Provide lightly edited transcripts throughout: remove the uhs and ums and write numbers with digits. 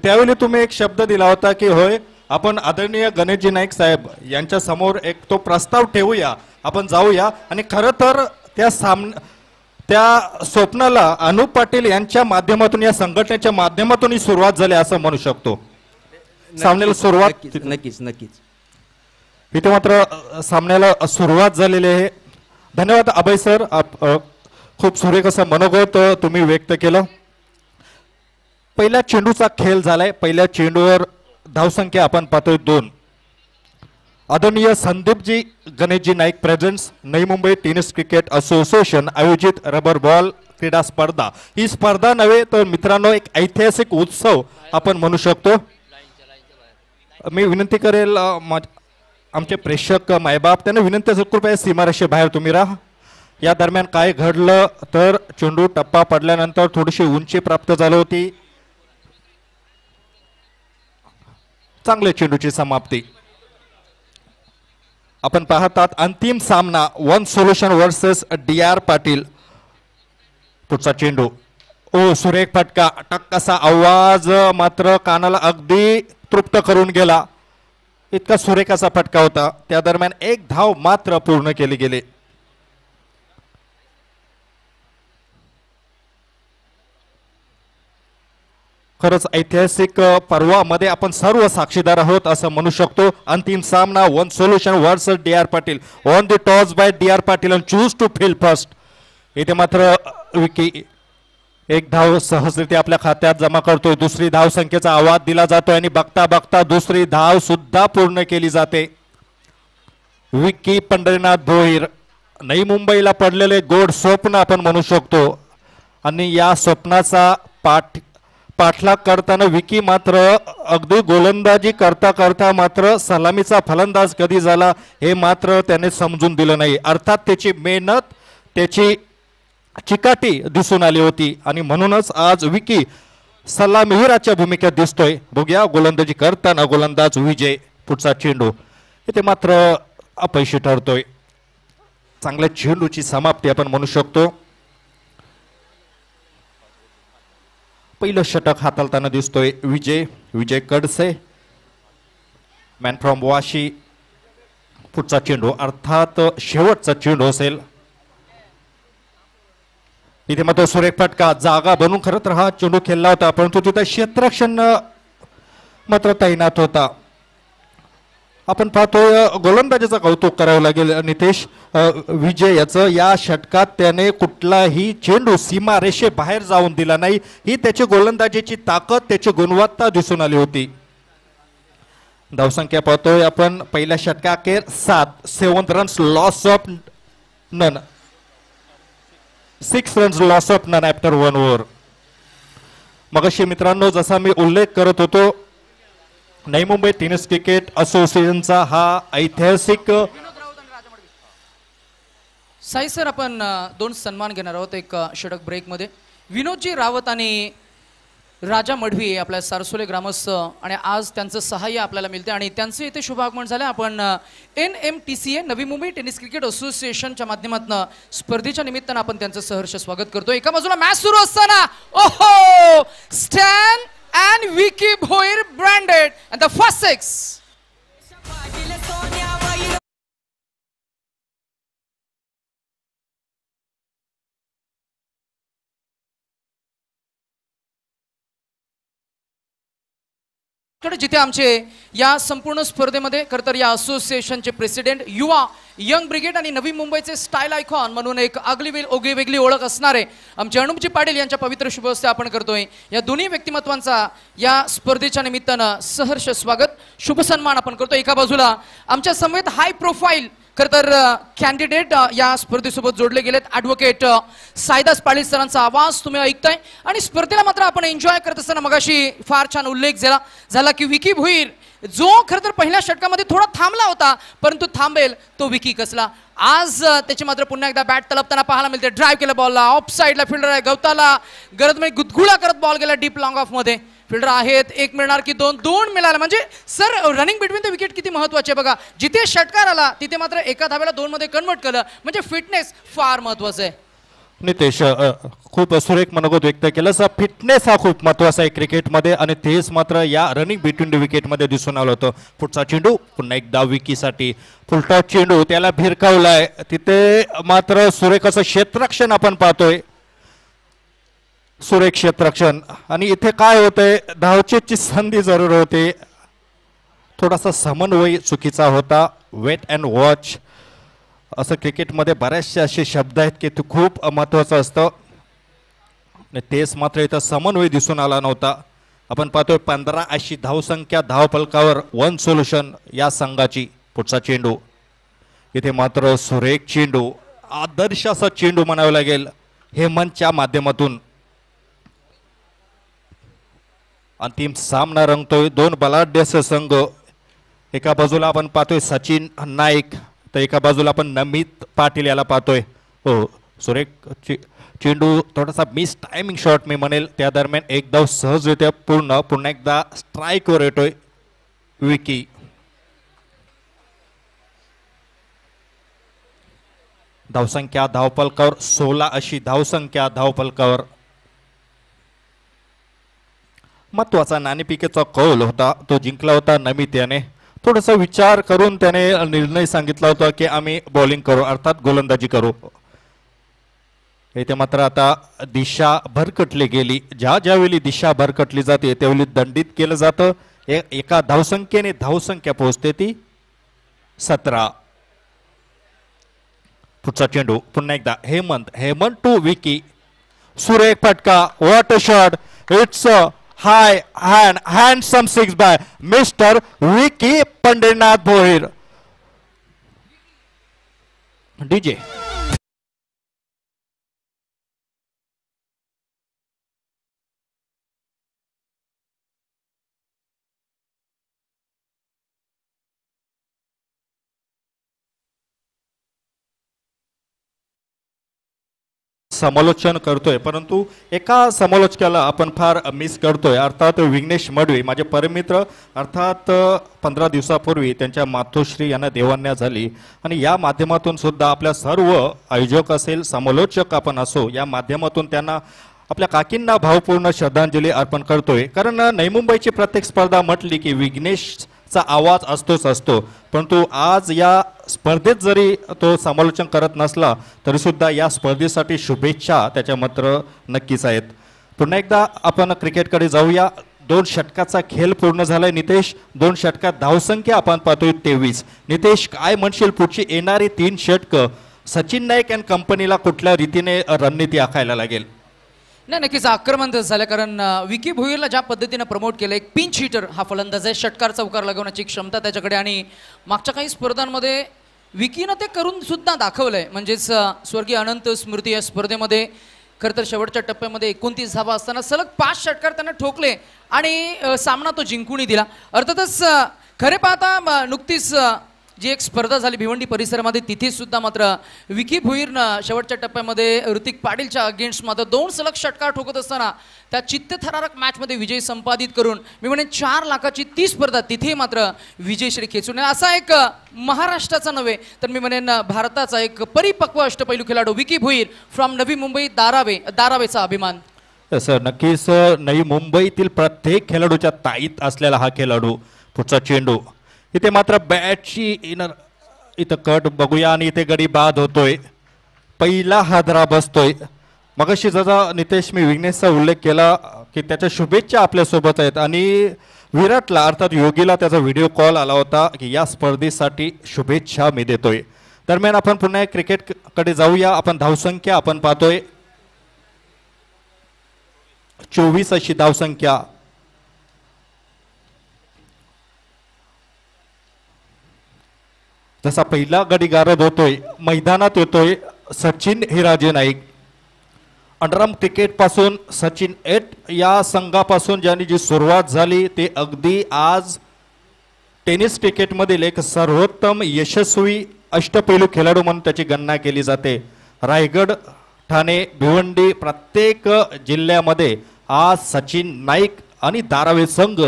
त्यावेळी तुम्ही एक शब्द दिला होता की होय आपण आदरणीय गणेशजी नाईक साहेब यांच्या समोर एक तो प्रस्ताव ठेवूया, आपण जाऊया. आणि खरं तर त्या स्वप्नाला अनुप पाटील यांच्या माध्यमातून, या संघटनेच्या माध्यमातून ही सुरुवात झाली असं म्हणू शकतो. सामन्याला सुरुवात नक्कीच नक्कीच इथे मात्र सामन्याला सुरुवात झालेली आहे. धन्यवाद अभय सर, खूप सुरेख असं मनोगत तुम्ही व्यक्त केलं. पहिल्या चेंडूचा खेळ झालाय. पहिल्या चेंडूवर धावसंख्या आपण पाहतोय 2. आदरणीय Sandeepji Ganeshji Naik presents Navi Mumbai tennis cricket association आयोजित रबर बॉल क्रीडा स्पर्धा. ही स्पर्धा नव्हे तर मित्रांनो एक ऐतिहासिक उत्सव आपण म्हणू शकतो. मी विनंती करेल आमचे प्रेक्षक मायबाप त्यांना विनंती असेल कृपया सीमारेषे बाहेर तुम्ही राहा. या दरम्यान काय घडलं तर चेंडू टप्पा पडल्यानंतर थोडीशी उंची प्राप्त झाली होती. चांगल्या चेंडूची समाप्ती आपण पाहतात. अंतिम सामना one solution versus DR Patil. पुढचा चेंडू ओ सुरेख फटका, टक असा आवाज मात्र कानाला अगदी तृप्त करून गेला. इतका सुरेख असा फटका होता. त्या दरम्यान एक धाव मात्र पूर्ण केली गेली. खरंच ऐतिहासिक पर्वामध्ये आपण सर्व साक्षीदार आहोत असं म्हणू शकतो. अंतिम सामना one solution versus DR Patil. On the toss by DR Patil and choose to field first. इथे मात्र विकी एक धाव सहजरित्या आपल्या खात्यात जमा करतोय. दुसरी धाव संख्येचा आवाज दिला जातोय आणि बघता बघता दुसरी धाव सुद्धा पूर्ण केली जाते. विकी पंढरीनाथ भोईर, नवी मुंबईला पडलेले गोड स्वप्न आपण म्हणू शकतो. आणि या स्वप्नाचा पाठलाग करताना विकी मात्र अगदी गोलंदाजी करता करता मात्र सलामीचा फलंदाज कधी झाला हे मात्र त्याने समजून दिलं नाही. अर्थात त्याची मेहनत, त्याची चिकाटी दिसून आली होती आणि म्हणूनच आज विकी सलामीवीराच्या भूमिकेत दिसतोय. बघूया गोलंदाजी करताना गोलंदाज विजय. पुढचा चेंडू इथे मात्र अपयशी ठरतोय. चांगल्या चेंडूची समाप्ती आपण म्हणू शकतो. पहिलं षटक हाताळताना दिसतोय विजय कडसे, मॅन फ्रॉम वाशी. पुढचा चेंडू अर्थात शेवटचा चेंडू असेल. इथे मात्र सुरेख फटका, जागा बनून खरं तर हा चेंडू खेळला होता परंतु तिथे क्षेत्ररक्षण मात्र तैनात होता. आपण पाहतोय गोलंदाजीचं कौतुक करावं लागेल नितेश विजय याचं. या षटकात त्याने कुठलाही चेंडू सीमा रेषे बाहेर जाऊन दिला नाही. ही त्याची गोलंदाजीची ताकद, त्याची गुणवत्ता दिसून आली होती. धावसंख्या पाहतोय आपण पहिल्या षटकाखेर 7 runs loss of none, 6 runs loss of none after 1 over. मगाशी मित्रांनो जसा मी उल्लेख करत होतो नवी मुंबई टेनिस क्रिकेट असोसिएशनचा हा ऐतिहासिक. साई सर आपण 2 सन्मान घेणार आहोत एक षटक ब्रेक मध्ये. विनोदजी रावत आणि राजा मढवी आपल्या सारसोले ग्रामस्थ आणि आज त्यांचं सहाय्य आपल्याला मिळते आणि त्यांचं इथे शुभागमन झालं. आपण NMTCA Navi Mumbai tennis cricket असोसिएशनच्या माध्यमातून स्पर्धेच्या निमित्तानं आपण त्यांचं सहर्ष स्वागत करतो. एका बाजूला मॅच सुरू असताना ओहो Stan and Vicky Bhoir branded and the first 6. जिथे आमचे या संपूर्ण स्पर्धेमध्ये खरतर या असोसिएशनचे प्रेसिडेंट, युवा यंग ब्रिगेड आणि नवी मुंबईचे स्टाईल आयकॉन म्हणून एक वेगळी ओळख असणारे आमचे अनुपजी पाटील यांच्या पवित्र शुभहस्ते आपण करतोय या दोन्ही व्यक्तिमत्वांचा या स्पर्धेच्या निमित्तानं सहर्ष स्वागत, शुभ सन्मान आपण करतो. एका बाजूला आमच्या समवेत हाय प्रोफाईल खरतर कॅन्डिडेट या स्पर्धेसोबत जोडले गेलेत. ॲडव्होकेट साईदास पाटील सरांचा आवाज तुम्ही ऐकताय आणि स्पर्धेला मात्र आपण एन्जॉय करत असताना मगाशी फार छान उल्लेख झाला की विकी भोईर जो खरतर पहिल्या षटकामध्ये थोडा थांबला होता परंतु थांबेल तो विकी कसला. आज त्याची मात्र पुन्हा एकदा बॅट तलपताना पाहायला मिळते. ड्राईव्ह केला बॉलला, ऑफ साईडला फिल्डर आहे गवताला गरजमध्ये गुदगुळा करत बॉल गेला डीप लॉंग ऑफ मध्ये. फिल्डर आहेत, एक मिळणार की दोन मिळाला. म्हणजे sir running between the wicket किती महत्वाचे बघा. जिथे षटकार आला तिथे मात्र एका धावेला 2 मध्ये कन्वर्ट केलं म्हणजे फिटनेस फार महत्वाचं आहे. नितेश खूप सुरेख मनोगत व्यक्त केलं. फिटनेस हा खूप महत्वाचा आहे क्रिकेटमध्ये आणि तेच मात्र या रनिंग बिटवीन द विकेटमध्ये दिसून आलं होतं. पुढचा चेंडू पुन्हा एकदा विकीसाठी फुलटॉस चेंडू त्याला भिरकावलाय. तिथे मात्र सुरेख असं क्षेत्ररक्षण आपण पाहतोय. सुरेख क्षेत्ररक्षण आणि इथे काय होतंय धावचेची संधी जरूर होते. थोडासा समन्वय चुकीचा होता. वेट अँड वॉच असं क्रिकेटमध्ये बरेचसे असे शब्द आहेत की ते खूप महत्त्वाचं असतं. तेच मात्र इथं समन्वय दिसून आला नव्हता. आपण पाहतोय 15 अशी धावसंख्या धावफलकावर वन सोल्युशन या संघाची. पुढचा चेंडू इथे मात्र सुरेख चेंडू आदर्श असा चेंडू म्हणावा लागेल हेमंतच्या माध्यमातून. अंतिम सामना रंगतोय. दोन बलाढ्य संघ. एका बाजूला आपण पाहतोय सचिन नाईक तर एका बाजूला आपण नमित पाटील याला पाहतोय. हो सुरेख चेंडू थोडासा मिस टायमिंग शॉट मी म्हणेल. त्या दरम्यान एक धाव सहजरित्या पुन्हा एकदा स्ट्राईकवर येतोय विकी. धावसंख्या धावफलकावर 16 अशी धावसंख्या धावफलकावर. महत्वाचा नाणेफेकीचा कौल होता तो जिंकला होता नमित याने. थोडासा विचार करून त्याने निर्णय सांगितला होता की आम्ही बॉलिंग करू अर्थात गोलंदाजी करू. इथे मात्र आता दिशा भरकटली गेली. ज्यावेळी दिशा भरकटली जाते त्यावेळी दंडित केलं जातं. एका धावसंख्येने धावसंख्या पोहोचते ती 17. पुढचा चेंडू पुन्हा एकदा हेमंत टू विकी. सुरेख फटका. What a shot. It's high handsome six by Mr. Vicky Pandinath Bhoir. DJ. समालोचन करतोय परंतु एका समालोचकाला आपण फार मिस करतोय अर्थात विघ्नेश मडवी माझे परमित्र. अर्थात 15 दिवसापूर्वी त्यांच्या मातोश्री यांना देवाज्ञा झाली आणि या माध्यमातून सुद्धा आपल्या सर्व आयोजक असेल समालोचक आपण असो या माध्यमातून त्यांना आपल्या काकींना भावपूर्ण श्रद्धांजली अर्पण करतोय. कारण नवी मुंबईची प्रत्येक स्पर्धा म्हटली की विघ्नेशचा आवाज असतो परंतु आज या स्पर्धेत जरी तो समालोचन करत नसला तरी सुद्धा या स्पर्धेसाठी शुभेच्छा त्याच्या मात्र नक्कीच आहेत. पुन्हा एकदा आपण क्रिकेटकडे जाऊया. 2 षटकाचा खेळ पूर्ण झालाय नितेश. 2 षटकात धावसंख्या आपण पाहतोय 23. नितेश काय म्हणशील पुढची येणारी 3 षटकं सचिन नाईक अँड कंपनीला कुठल्या रीतीने रणनीती आखायला लागेल? नाही नक्कीच आक्रमण झालं कारण विकी भोईरला ज्या पद्धतीने प्रमोट केलं एक पिंच हिटर हा फलंदाज आहे. षटकार चौकार लगवण्याची क्षमता त्याच्याकडे आणि मागच्या काही स्पर्धांमध्ये विकीनं ते करून सुद्धा दाखवलंय. म्हणजेच स्वर्गीय अनंत स्मृती या स्पर्धेमध्ये खरं तर शेवटच्या टप्प्यामध्ये 29 धावा असताना सलग 5 षटकार त्यांना ठोकले आणि सामना तो जिंकूनही दिला. अर्थातच खरे पाहता नुकतीच जी एक स्पर्धा झाली भिवंडी परिसरामध्ये तिथे सुद्धा मात्र विकी भोईरनं शेवटच्या टप्प्यामध्ये ऋतिक पाटीलच्या अगेन्स्ट मात्र 2 सलग षटकार ठोकत असताना त्या चित्तथरारक मॅचमध्ये विजय संपादित करून मी म्हणेन 4 लाखाची ती स्पर्धा तिथे मात्र विजयश्री खेचून असा एक महाराष्ट्राचा नव्हे तर मी म्हणेन भारताचा एक परिपक्व अष्टपैलू खेळाडू विकी भोईर फ्रॉम नवी मुंबई दारावेचा अभिमान. सर नक्कीच नवी मुंबईतील प्रत्येक खेळाडूच्या ताईत असलेला हा खेळाडू. पुढचा चेंडू इथे मात्र बॅटची इथं कट बघूया आणि इथे गडी बाद होतोय. पहिला हादरा बसतोय. मगाशी जसा नितेश मी विघ्नेशचा उल्लेख केला की त्याच्या शुभेच्छा आपल्यासोबत आहेत आणि विराटला अर्थात योगीला त्याचा व्हिडिओ कॉल आला होता की या स्पर्धेसाठी शुभेच्छा मी देतोय. दरम्यान आपण पुन्हा क्रिकेटकडे जाऊया. आपण धावसंख्या आपण पाहतोय 24 अशी धावसंख्या. जसा पहिला गडी गारद होतोय मैदानात येतोय सचिन हिराजे नाईक. अंडरआर्म क्रिकेट पासून सचिन 8 या संघापासून ज्यांनी जी सुरुवात झाली ते अगदी आज टेनिस क्रिकेटमधील एक सर्वोत्तम यशस्वी अष्टपैलू खेळाडू म्हणून त्याची गणना केली जाते. रायगड ठाणे भिवंडी प्रत्येक जिल्ह्यामध्ये आज सचिन नाईक आणि धारावी संघ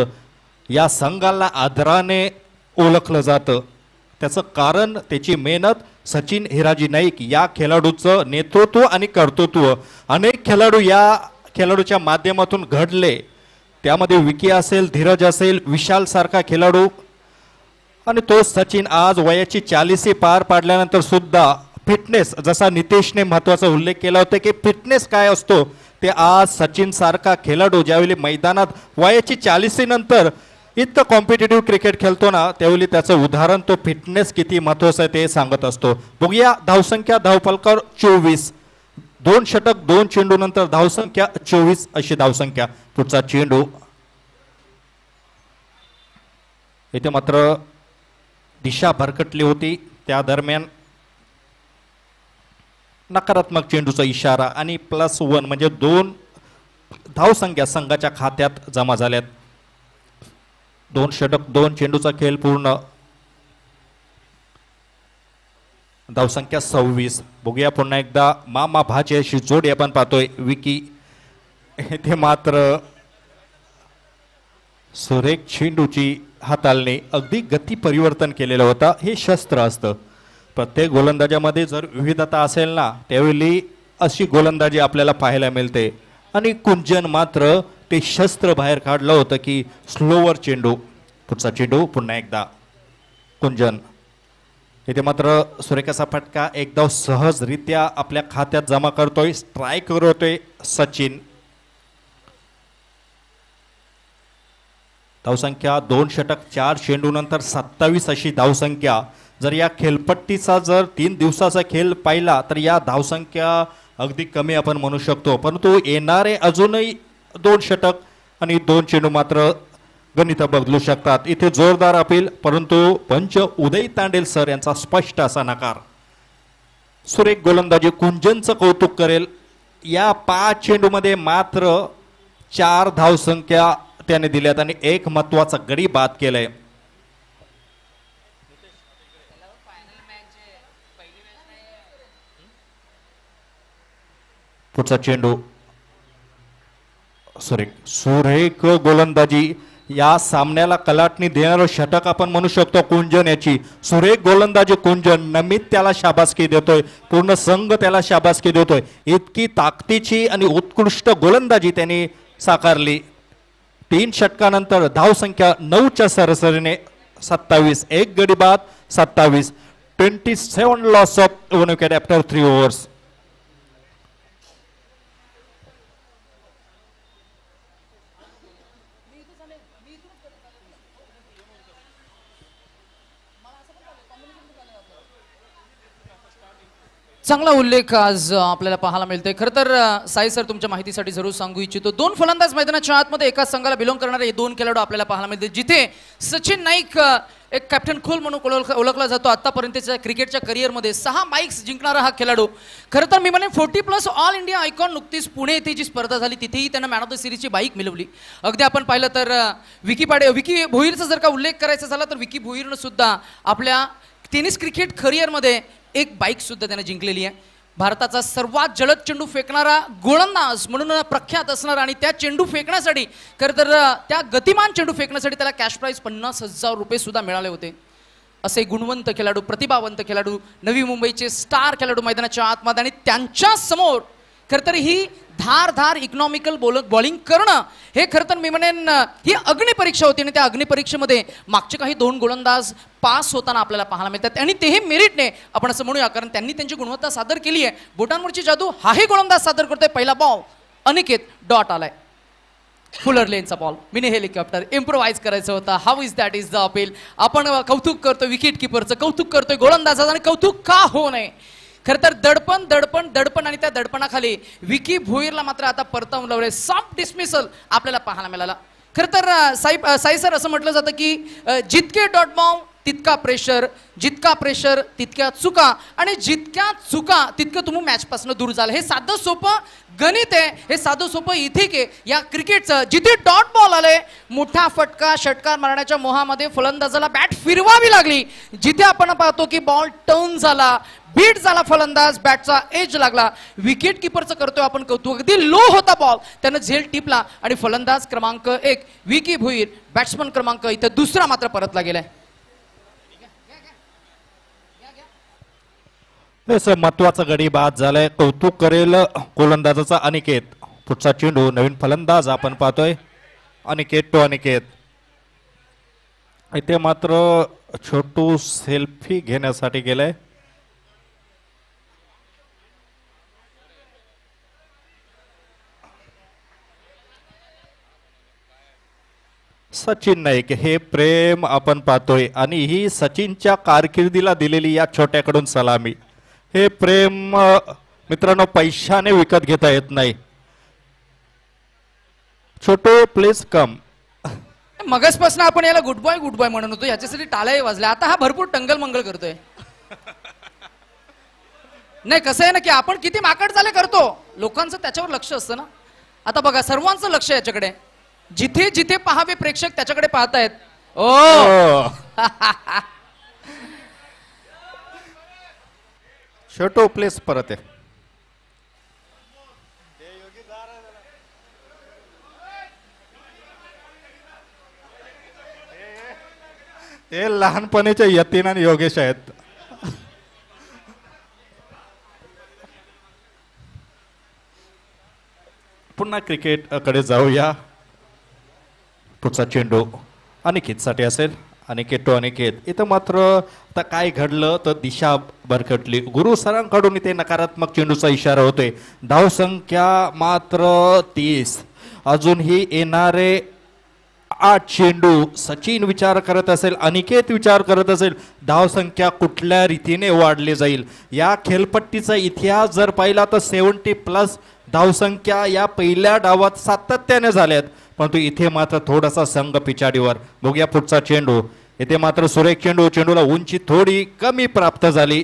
या संघाला आदराने ओळखलं जातं. त्याचं कारण त्याची मेहनत सचिन हिराजी नाईक या खेळाडूचं नेतृत्व आणि कर्तृत्व अनेक खेळाडू या खेळाडूच्या माध्यमातून घडले. त्यामध्ये विकी असेल, धीरज असेल, विशाल सारखा खेळाडू आणि तो सचिन आज वयाची 40 पार पाडल्यानंतर सुद्धा फिटनेस, जसा नितेशने महत्त्वाचा उल्लेख केला होता की फिटनेस काय असतो, ते आज सचिन सारखा खेळाडू ज्यावेळी मैदानात वयाची 40 नंतर इतकं कॉम्पिटेटिव्ह क्रिकेट खेळतो ना, त्यावेळी त्याचं उदाहरण तो फिटनेस किती महत्त्वाचं आहे ते सांगत असतो. बघूया धावसंख्या धावफलकावर 24, 2 षटक 2 चेंडू नंतर धावसंख्या 24 अशी धावसंख्या. पुढचा चेंडू इथे मात्र दिशा भरकटली होती, त्या दरम्यान नकारात्मक चेंडूचा इशारा आणि +1 म्हणजे 2 धावसंख्या संघाच्या खात्यात जमा झाल्यात. 2 षटक 2 चेंडूचा खेळ पूर्ण. धावसंख्या 26. बघूया पुन्हा एकदा मामा भाचे अशी जोडी आपण पाहतोय. विकी इथे मात्र सुरेख चेंडूची हाताळणे, अगदी गती परिवर्तन केलेलं होतं. हे शस्त्र असतं. प्रत्येक गोलंदाजामध्ये जर विविधता असेल ना, त्यावेळी अशी गोलंदाजी आपल्याला पाहायला मिळते. आणि कुंजन मात्र ते शस्त्र बाहेर काढलं होतं की स्लोवर चेंडू. पुढचा चेंडू पुन्हा एकदा कुंजन. इथे मात्र सुरेखाचा फटका एकदा सहजरित्या आपल्या खात्यात जमा करतोय, स्ट्राईक करतोय सचिन. धावसंख्या 2 षटक 4 चेंडू नंतर 27 अशी धावसंख्या. जर या खेळपट्टीचा जर 3 दिवसाचा खेळ पाहिला तर या धावसंख्या अगदी कमी आपण म्हणू शकतो, परंतु येणारे अजूनही 2 षटक आणि 2 चेंडू मात्र गणित बदलू शकतात. इथे जोरदार अपील, परंतु पंच उदय तांडेल सर यांचा स्पष्ट असा नकार. सुरेख गोलंदाजी कुंजनचं कौतुक करेल. या 5 चेंडूमध्ये मात्र 4 धावसंख्या त्याने दिल्यात आणि एक महत्वाचा गडी बाद केलाय. पुढचा चेंडू सुरेख गोलंदाजी. या सामन्याला कलाटणी देणारं षटक आपण म्हणू शकतो कुंजन याची. सुरेख गोलंदाजी कुंजन. नमित त्याला शाबासकी देतोय, पूर्ण संघ त्याला शाबासकी देतोय. इतकी ताकदीची आणि उत्कृष्ट गोलंदाजी त्याने साकारली. 3 षटकानंतर धावसंख्या 9च्या सरासरीने 27, एक गडी बाद 27. 27 loss of 1 wicket after 3 overs. चांगला उल्लेख आज आपल्याला पाहायला मिळतोय. खरं तर साई सर तुमच्या माहितीसाठी जरूर सांगू इच्छितो, 2 फलंदाज मैदानाच्या आतमध्ये एकाच संघाला बिलॉंग करणारे हे 2 खेळाडू आपल्याला पाहायला मिळते. जिथे सचिन नाईक एक कॅप्टन खोल म्हणून ओळखला जातो. आतापर्यंतच्या क्रिकेटच्या करिअरमध्ये 6 माईक्स जिंकणारा हा खेळाडू. खरं तर मी म्हणेन 40+ ऑल इंडिया आयकॉन. नुकतीच पुणे येथे जी स्पर्धा झाली तिथेही त्यांना मॅन ऑफ द सिरीजची बाईक मिळवली. अगदी आपण पाहिलं तर विकी भोईरचा जर का उल्लेख करायचा झाला तर विकी भोईरनं सुद्धा आपल्या टेनिस क्रिकेट करिअरमध्ये एक बाईक सुद्धा त्याने जिंकलेली आहे. भारताचा सर्वात जलद चेंडू फेकणारा गोलंदाज म्हणून प्रख्यात असणार आणि त्या चेंडू फेकण्यासाठी खरं तर त्या गतिमान चेंडू फेकण्यासाठी त्याला कॅश प्राईज 50,000 रुपये सुद्धा मिळाले होते. असे गुणवंत खेळाडू, प्रतिभावंत खेळाडू, नवी मुंबईचे स्टार खेळाडू मैदानाच्या आतमध्ये आणि त्यांच्या समोर खरं तर ही धारधार इकॉनॉमिकल बॉलिंग करणं हे खरं तर मी म्हणेन ही अग्निपरीक्षा होती. आणि त्या अग्निपरीक्षेमध्ये मागचे काही 2 गोलंदाज पास होताना आपल्याला पाहायला मिळतात आणि तेही मेरिटने आपण असं म्हणूया, कारण त्यांनी त्यांची गुणवत्ता सादर केली आहे. बोटांवरची जादू हाही गोलंदाज सादर करतोय. पहिला बॉल अनिकेत डॉट आलाय. फुलर लेनचा बॉल, मिनी हेलिकॉप्टर इम्प्रोवाइज करायचं होतं. How is that is the appeal. आपण कौतुक करतोय विकेट किपरचं, कौतुक करतोय गोलंदाजाचं आणि कौतुक का हो नये. खरं तर दडपण दडपण दडपण आणि त्या दडपणाखाली विकी भोईरला मात्र आता परतावून लावले. सॉफ्ट डिसमिसल आपल्याला पाहायला मिळाला. खरं तर साई सर असं म्हटलं जातं की जितके डॉट बॉल तितका प्रेशर, जितका प्रेशर तितक्या चुका आणि जितक्या चुका तितकं तुम्ही मॅचपासून दूर जाल. हे साधं सोपं गणित आहे, हे साधं सोपं इथिक आहे या क्रिकेटचं. जिथे डॉट बॉल आले, मोठा फटका षटकार मारण्याच्या मोहामध्ये फलंदाजाला बॅट फिरवावी लागली. जिथे आपण पाहतो की बॉल टर्न झाला, बीट झाला फलंदाज, बॅटचा एज लागला. विकेट किपरचं करतोय आपण कौतुक. अगदी लो होता बॉल, त्यानं झेल टिपला आणि फलंदाज क्रमांक 1 विकी भोईर, बॅट्समन क्रमांक इथं 2रा मात्र परतला गेलाय. असं महत्वाचा गडी बाद झालाय. कौतुक करेल गोलंदाजाचा अनिकेत. पुढचा चेंडू नवीन फलंदाज आपण पाहतोय अनिकेत टू अनिकेत. इथे मात्र छोटू सेल्फी घेण्यासाठी गेलाय. सचिन नाईक हे प्रेम आपण पाहतोय आणि ही सचिनच्या कारकिर्दीला दिलेली या छोट्याकडून सलामी. हे प्रेम मित्रांनो पैशाने विकत घेता येत नाही. छोटू प्लीज कम. मगसपासून आपण याला गुड बॉय म्हणत होतो, याच्यासाठी टाळ्याही वाजल्या. आता हा भरपूर टंगल मंगल करतोय. नाही कसं आहे ना की आपण किती माकड झाले करतो, लोकांचं त्याच्यावर लक्ष असतं ना. आता बघा सर्वांचं लक्ष याच्याकडे, जिथे जिथे पाहावे प्रेक्षक त्याच्याकडे पाहतायत. ओ छोटू प्लीज परत आहे. हे लहानपणीचे यतीन आणि योगेश आहेत. पुन्हा क्रिकेट कडे जाऊया. पुढचा चेंडू अनिकेत साठी असेल. अनिकेत टू अनिकेत. इथं मात्र आता काय घडलं तर दिशा भरकटली. गुरु सरांकडून इथे नकारात्मक चेंडूचा इशारा होतोय. धावसंख्या मात्र 30. अजूनही येणारे 8 चेंडू. सचिन विचार करत असेल, अनिकेत विचार करत असेल धावसंख्या कुठल्या रीतीने वाढली जाईल. या खेळपट्टीचा इतिहास जर पाहिला तर 70+ धावसंख्या या पहिल्या डावात सातत्याने झाल्यात. परंतु इथे मात्र थोडासा संघ पिछाडीवर. बघूया पुढचा चेंडू. इथे मात्र सुरेख चेंडू. चेंडूला उंची थोडी कमी प्राप्त झाली.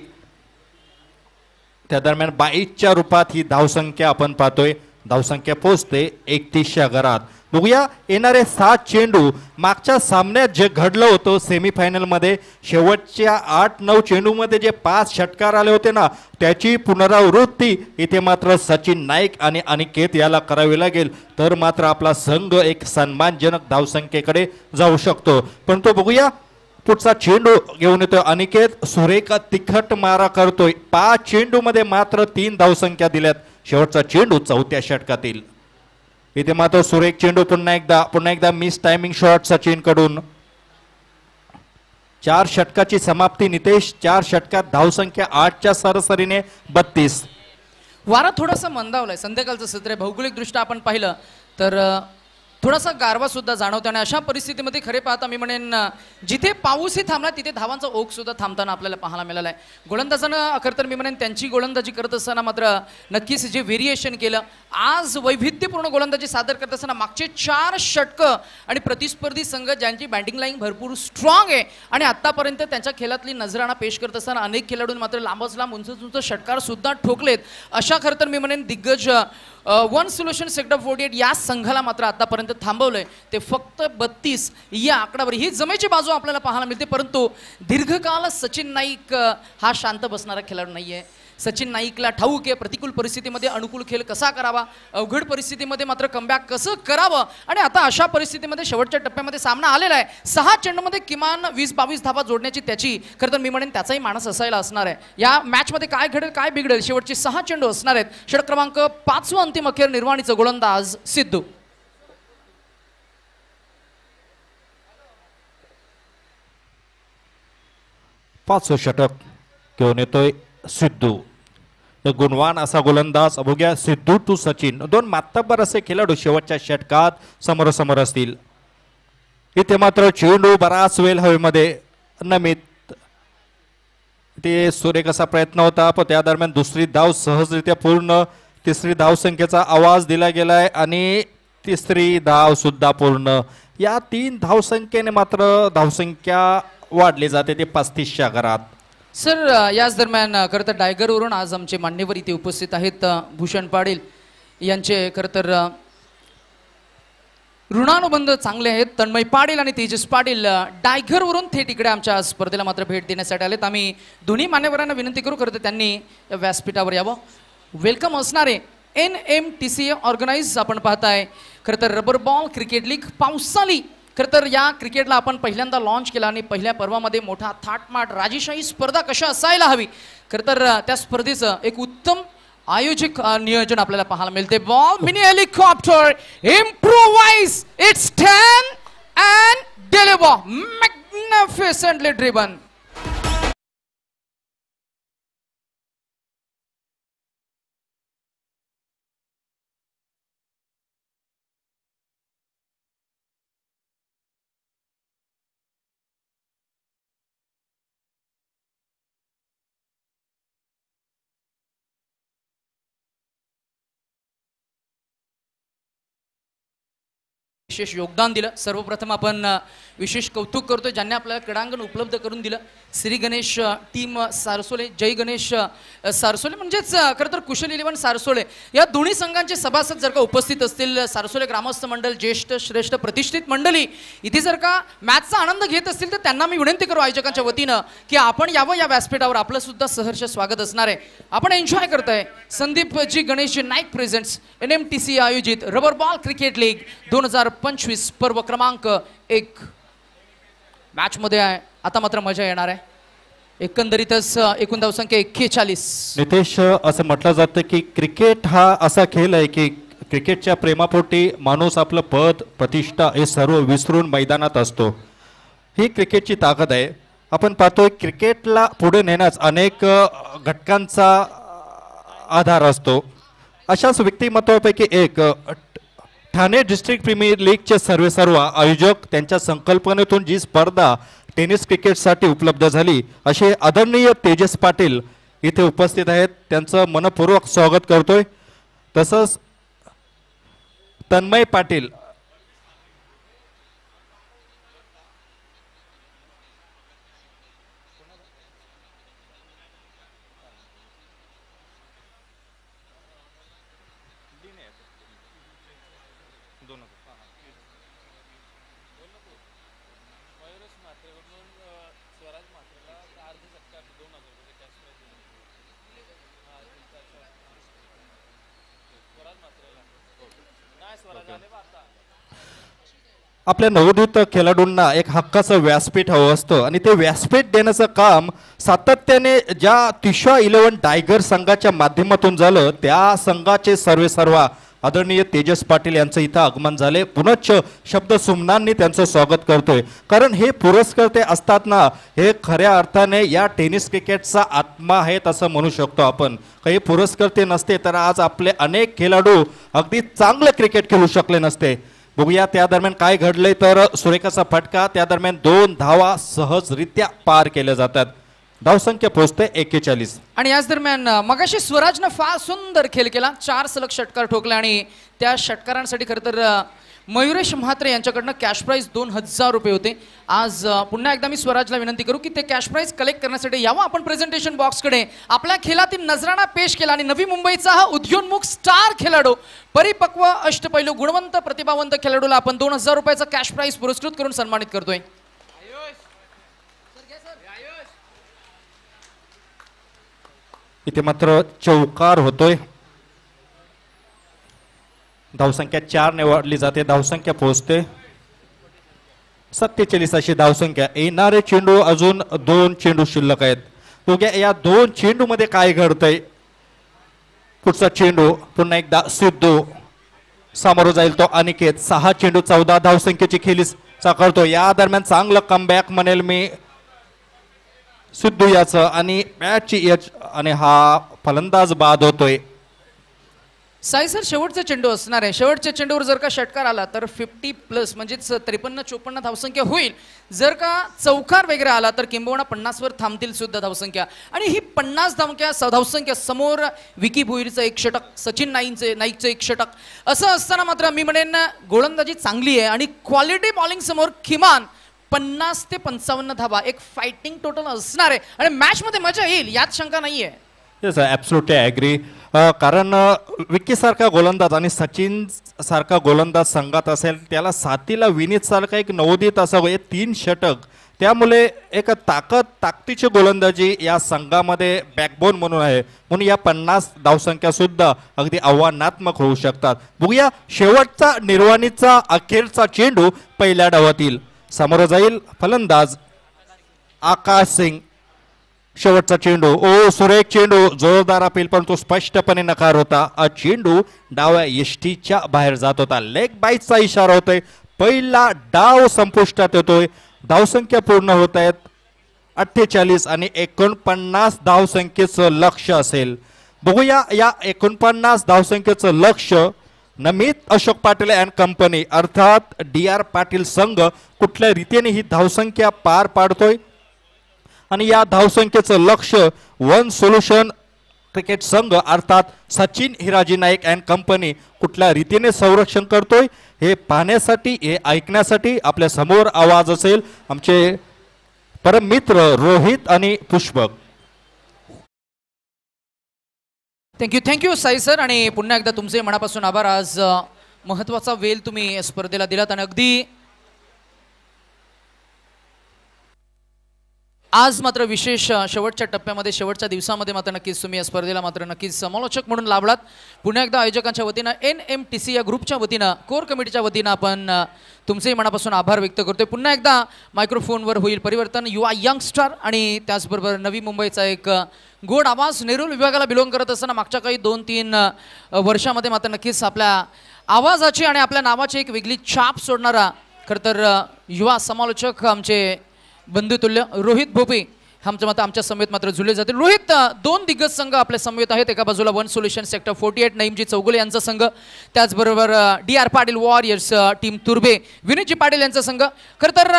त्या दरम्यान 22च्या रूपात ही धावसंख्या आपण पाहतोय. धावसंख्या पोहोचते 31च्या घरात. बघूया येणारे 7 चेंडू. मागच्या सामन्यात जे घडलं होतं सेमीफायनल मध्ये, शेवटच्या 8-9 चेंडूमध्ये जे 5 षटकार आले होते ना, त्याची पुनरावृत्ती इथे मात्र सचिन नाईक आणि अनिकेत याला करावी लागेल. तर मात्र आपला संघ एक सन्मानजनक धावसंख्येकडे जाऊ शकतो. पण तो बघूया पुढचा चेंडू घेऊन येतोय अनिकेत. सुरेख तिखट मारा करतोय. 5 चेंडू मध्ये मात्र 3 धावसंख्या दिल्यात. शेवटचा चेंडू 4थ्या षटकातील. इथे मात्र सुरेख चेंडू. पुन्हा एकदा मिस टायमिंग शॉट सचिन कडून. 4 षटकाची समाप्ती नितेश. 4 षटकात धावसंख्या 8च्या सरासरीने 32. वारा थोडासा मंदावलाय. संध्याकाळचं सत्र आहे. भौगोलिक दृष्ट्या आपण पाहिलं तर थोडासा गारवा सुद्धा जाणवतो. आणि अशा परिस्थितीमध्ये खरे पाहता मी म्हणेन जिथे पाऊसही थांबला तिथे धावांचा ओघ सुद्धा थांबताना आपल्याला पाहायला मिळाला आहे. गोलंदाजानं खरं तर मी म्हणेन त्यांची गोलंदाजी करत असताना मात्र नक्कीच जे व्हेरिएशन केलं. आज वैविध्यपूर्ण गोलंदाजी सादर करत असताना मागचे 4 षटकं आणि प्रतिस्पर्धी संघ ज्यांची बॅटिंग लाईन भरपूर स्ट्रॉंग आहे आणि आतापर्यंत त्यांच्या खेळातली नजराणा पेश करत असताना अनेक खेळाडूंनी मात्र लांबच लांब उंच षटकार सुद्धा ठोकलेत. अशा खरं तर मी म्हणेन दिग्गज वन सोल्युशन सेक्टर 48 या संघाला मात्र आतापर्यंत थांबवलंय ते फक्त 32 या आकड्यावर. ही जमेची बाजू आपल्याला पाहायला मिळते. परंतु दीर्घकाळ सचिन नाईक हा शांत बसणारा खेळाडू नाहीये. सचिन नाईकला ठाऊक आहे प्रतिकूल परिस्थितीमध्ये अनुकूल खेळ कसा करावा, अवघड परिस्थितीमध्ये मात्र कमबॅक कसं करावं. आणि आता अशा परिस्थितीमध्ये शेवटच्या टप्प्यामध्ये सामना आलेला आहे. 6 चेंडूमध्ये किमान 20-22 धावा जोडण्याची त्याची खरं तर मी म्हणेन त्याचाही मानस असायला असणार आहे. या मॅचमध्ये काय घडेल काय बिघडेल शेवटचे 6 चेंडू असणार आहेत. षटक क्रमांक 5 अंतिम अखेर निर्वाणीचं गोलंदाज सिद्धू. पाचवं षटक घेऊन येतोय सिद्धू. गुणवान असा गोलंदाज. बघूया सिद्धू टू सचिन. 2 मातब्बर असे खेळाडू शेवटच्या षटकात समोरासमोर असतील. इथे मात्र चेंडू बराच वेळ हवेमध्ये नमित. ते सुरेख असा प्रयत्न होता पण त्या दरम्यान दुसरी धाव सहजरित्या पूर्ण. तिसरी धाव संख्येचा आवाज दिला गेलाय आणि तिसरी धाव सुद्धा पूर्ण. या 3 धावसंख्येने मात्र धावसंख्या वाढली जाते ते 35च्या घरात. सर याच दरम्यान खरं तर डायगरवरून आज आमचे मान्यवर इथे उपस्थित आहेत. भूषण पाटील यांचे खरं तर ऋणानुबंध चांगले आहेत. तन्मय पाटील आणि तेजस पाटील डायगरवरून थेट इकडे आमच्या स्पर्धेला मात्र भेट देण्यासाठी आलेत. आम्ही दोन्ही मान्यवरांना विनंती करू खरं तर त्यांनी या व्यासपीठावर यावं. वेलकम असणारे NMTCA ऑर्गनाइज आपण पाहताय खरं तर रबर बॉल क्रिकेट लीग पावसाळी खरं तर या क्रिकेटला आपण पहिल्यांदा लॉन्च केला आणि पहिल्या पर्वामध्ये मोठा थाटमाट राजेशाही स्पर्धा कशा असायला हवी, खरं तर त्या स्पर्धेचं एक उत्तम आयोजक नियोजन आपल्याला पाहायला मिळते. Ball mini helicopter improvise it's 10 and deliver magnificently driven. विशेष योगदान दिलं. सर्वप्रथम आपण विशेष कौतुक करतोय ज्यांनी आपल्याला क्रीडांगण उपलब्ध करून दिलं. श्री गणेश टीम सारसोले, जय गणेश सारसोले म्हणजेच खरं तर कुशल 11 सारसोले या दोन्ही संघांचे सभासद जर का उपस्थित असतील, सारसोले ग्रामस्थ मंडळ, ज्येष्ठ श्रेष्ठ प्रतिष्ठित मंडळी इथे जर का मॅचचा आनंद घेत असतील तर त्यांना मी विनंती करू आयोजकांच्या वतीनं की आपण यावं या व्यासपीठावर. आपलं सुद्धा सहर्ष स्वागत असणार आहे. आपण एन्जॉय करताय संदीपजी गणेश नाईक प्रेझेंट्स NMTC आयोजित रबर बॉल क्रिकेट लीग 2025 पर्व क्रमांक 1 मॅच मध्ये आहे. आता मात्र मजा येणार आहे. एकंदरीतच एकूण धावसंख्या 41. नितेश, असं म्हटलं जातं की क्रिकेट हा असा खेळ आहे की क्रिकेटच्या प्रेमापोटी माणूस आपलं पद प्रतिष्ठा हे सर्व विसरून मैदानात असतो. ही क्रिकेटची ताकद आहे. आपण पाहतोय क्रिकेटला पुढे नेण्यास अनेक घटकांचा आधार असतो. अशाच व्यक्तिमत्वापैकी एक ठाणे डिस्ट्रिक्ट प्रीमियर लीगचे सर्व आयोजक त्यांच्या संकल्पनेतून जी स्पर्धा टेनिस क्रिकेटसाठी उपलब्ध झाली असे आदरणीय तेजस पाटील इथे उपस्थित आहेत. त्यांचं मनपूर्वक स्वागत करतोय. तसंच तन्मय पाटील, आपल्या नवोदित खेळाडूंना एक हक्काचं व्यासपीठ हवं असतं आणि ते व्यासपीठ देण्याचं काम सातत्याने ज्या तिशा 11 टायगर संघाच्या माध्यमातून झालं, त्या संघाचे सर्व आदरणीय तेजस पाटील यांचं इथं आगमन झाले. पुनश्च शब्द सुमनांनी त्यांचं स्वागत करतोय. कारण हे पुरस्कर्ते असतात ना, हे खऱ्या अर्थाने या टेनिस क्रिकेटचा आत्मा आहेत असं म्हणू शकतो आपण. काही पुरस्कर्ते नसते तर आज आपले अनेक खेळाडू अगदी चांगलं क्रिकेट खेळू शकले नसते. बघूया त्या दरम्यान काय घडलंय. तर सुरेखाचा फटका, त्या दरम्यान 2 धावा सहजरित्या पार केल्या जातात. धावसंख्या पोहोचते 41. आणि याच दरम्यान मगाशी स्वराजनं फार सुंदर खेळ केला. 4 सलग षटकार ठोकले आणि त्या षटकारांसाठी खरं तर मयुरेश म्हात्रे यांच्याकडनं कॅश प्राईज 2000 रुपये होते. आज पुन्हा एकदा मी स्वराजला विनंती करू की ते कॅश प्राईज कलेक्ट करण्यासाठी यावं आपण प्रेझेंटेशन बॉक्सकडे. आपल्या खेळातील नजराणा पेश केला आणि नवी मुंबईचा हा उद्योन्मुख स्टार खेळाडू, परिपक्व अष्टपैलू गुणवंत प्रतिभावंत खेळाडूला आपण 2000 रुपयाचा कॅश प्राईज पुरस्कृत करून सन्मानित करतोय. इथे मात्र चौकार होतोय. धावसंख्या 4 ने वाढली जाते. धावसंख्या पोहोचते 47 अशी धावसंख्या. येणारे चेंडू अजून 2 चेंडू शिल्लक आहेत. बघूया या 2 चेंडू मध्ये काय घडतंय. पुढचा चेंडू पुन्हा एकदा सिद्धू समोर जाईल तो अनिकेत. 6 चेंडू 14 धावसंख्येची खेळी करतो. या दरम्यान चांगलं कमबॅक म्हणेल मी सिद्धू याचं आणि मॅचची एज आणि हा फलंदाज बाद होतोय. साई सर, शेवटचा चेंडू असणार आहे. शेवटच्या चेंडूवर जर का षटकार आला तर 50+ म्हणजेच 53-54 धावसंख्या होईल. जर का चौकार वगैरे आला तर किंबहुना 50 वर थांबतील सुद्धा धावसंख्या. आणि ही 50 धावसंख्या समोर विकी भोईरचं एक षटक, सचिन नाईकचं एक षटक असं असताना मात्र मी म्हणेन गोलंदाजी चांगली आहे आणि क्वालिटी बॉलिंग समोर किमान 50 ते 55 धावा एक फायटिंग टोटल असणार आहे आणि मॅच मध्ये मजा येईल यात शंका नाहीये. Yes, absolutely agree. कारण विक्की सारखा गोलंदाज आणि सचिन सारखा गोलंदाज संघात असेल, त्याला साथीला विनीत सारखा एक नवोदित असावं. हे 3 षटक त्यामुळे एक ताकदीची गोलंदाजी या संघामध्ये बॅकबोन म्हणून आहे, म्हणून या 50 धावसंख्या सुद्धा अगदी आव्हानात्मक होऊ शकतात. बघूया शेवटचा निर्वाणीचा अखेरचा चेंडू पहिल्या डावातील समोर जाईल फलंदाज आकाश सिंग. शेवटचा चेंडू सुरेख चेंडू, जोरदार अपील पण तो स्पष्टपणे नकार होता. चेंडू डाव्या यष्टीच्या बाहेर जात होता. लेग बाईटचा इशारा होतोय. पहिला डाव संपुष्टात येतोय. धावसंख्या पूर्ण होत आहेत 48 आणि 49 धावसंख्येचं लक्ष असेल. बघूया या 49 धावसंख्येचं लक्ष नमित अशोक पाटील अँड कंपनी अर्थात DR पाटील संघ कुठल्या रीतीने ही धावसंख्या पार पाडतोय आणि या धावसंख्येचं लक्ष वन सोल्युशन क्रिकेट संघ अर्थात सचिन हिराजी नाईक अँड कंपनी कुठल्या रीतीने संरक्षण करतोय हे पाहण्यासाठी, हे ऐकण्यासाठी आपल्या समोर आवाज असेल आमचे परम मित्र रोहित आणि पुष्पक. Thank you Sai sir. आणि पुन्हा एकदा तुमचे मनापासून आभार. आज महत्त्वाचा वेल तुम्ही स्पर्धेला दिलात आणि अगदी आज मात्र विशेष शेवटच्या टप्प्यामध्ये, शेवटच्या दिवसामध्ये मात्र नक्कीच तुम्ही या स्पर्धेला मात्र नक्कीच समालोचक म्हणून लाभलात. पुन्हा एकदा आयोजकांच्या वतीनं NMTC या ग्रुपच्या वतीनं, कोर कमिटीच्या वतीनं आपण तुमचेही मनापासून आभार व्यक्त करतोय. पुन्हा एकदा मायक्रोफोनवर होईल परिवर्तन. युवा यंगस्टार आणि त्याचबरोबर नवी मुंबईचा एक गोड आवाज, नेरूल विभागाला बिलॉंग करत असताना मागच्या काही 2-3 वर्षामध्ये मात्र नक्कीच आपल्या आवाजाची आणि आपल्या नावाची एक वेगळी छाप सोडणारा खरं तर युवा समालोचक आमचे बंधुतुल्य रोहित भोपे आमच्या समेत मात्र जुळले जातील. रोहित, 2 दिग्गज संघ आपल्या समवेत आहेत. एका बाजूला वन सोल्युशन सेक्टर 48 नईमजी चौगुले यांचा संघ, त्याचबरोबर DR पाटील वॉरियर्स टीम तुर्बे विनीतजी पाटील यांचा संघ. खरं तर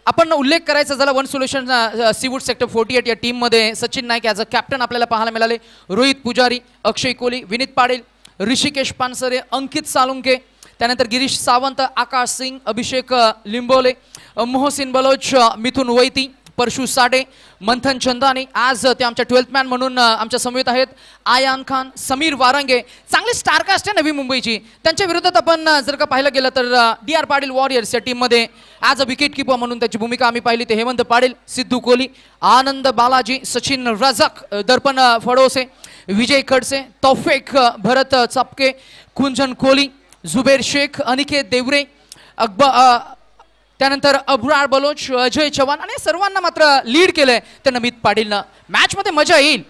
आपण उल्लेख करायचा झाला वन सोल्युशन सीवूड सेक्टर 48 या टीममध्ये Sachin Naik as a captain आपल्याला पाहायला मिळाले. रोहित पुजारी, अक्षय कोहली, विनीत पाटील, ऋषिकेश पानसरे, अंकित सालुंके, त्यानंतर गिरीश सावंत, आकाश सिंग, अभिषेक लिंबोले, मोहसिन बलोच, मिथुन वैती, परशु साडे, मंथन चंदानी. आज ते आमच्या 12th मॅन म्हणून आमच्या समवेत आहेत. आयान खान, समीर वारंगे, चांगली स्टारकास्ट आहे नवी मुंबईची. त्यांच्या विरोधात आपण जर का पाहिलं गेलं तर DR पाटील वॉरियर्स या टीममध्ये ॲज अ विकेट कीपर म्हणून त्याची भूमिका आम्ही पाहिली. ते हेमंत पाटील, सिद्धू कोहली, आनंद बालाजी, सचिन रजक, दर्पण फडोसे, विजय खडसे, तौफिक भरत चपके, कुंजन कोहली, जुबेर शेख, अनिकेत देवरे, त्यानंतर अब्रार बलोच, अजय चव्हाण आणि सर्वांना मात्र लीड केलंय त्या नमित पाटीलनं. मॅच मध्ये मजा येईल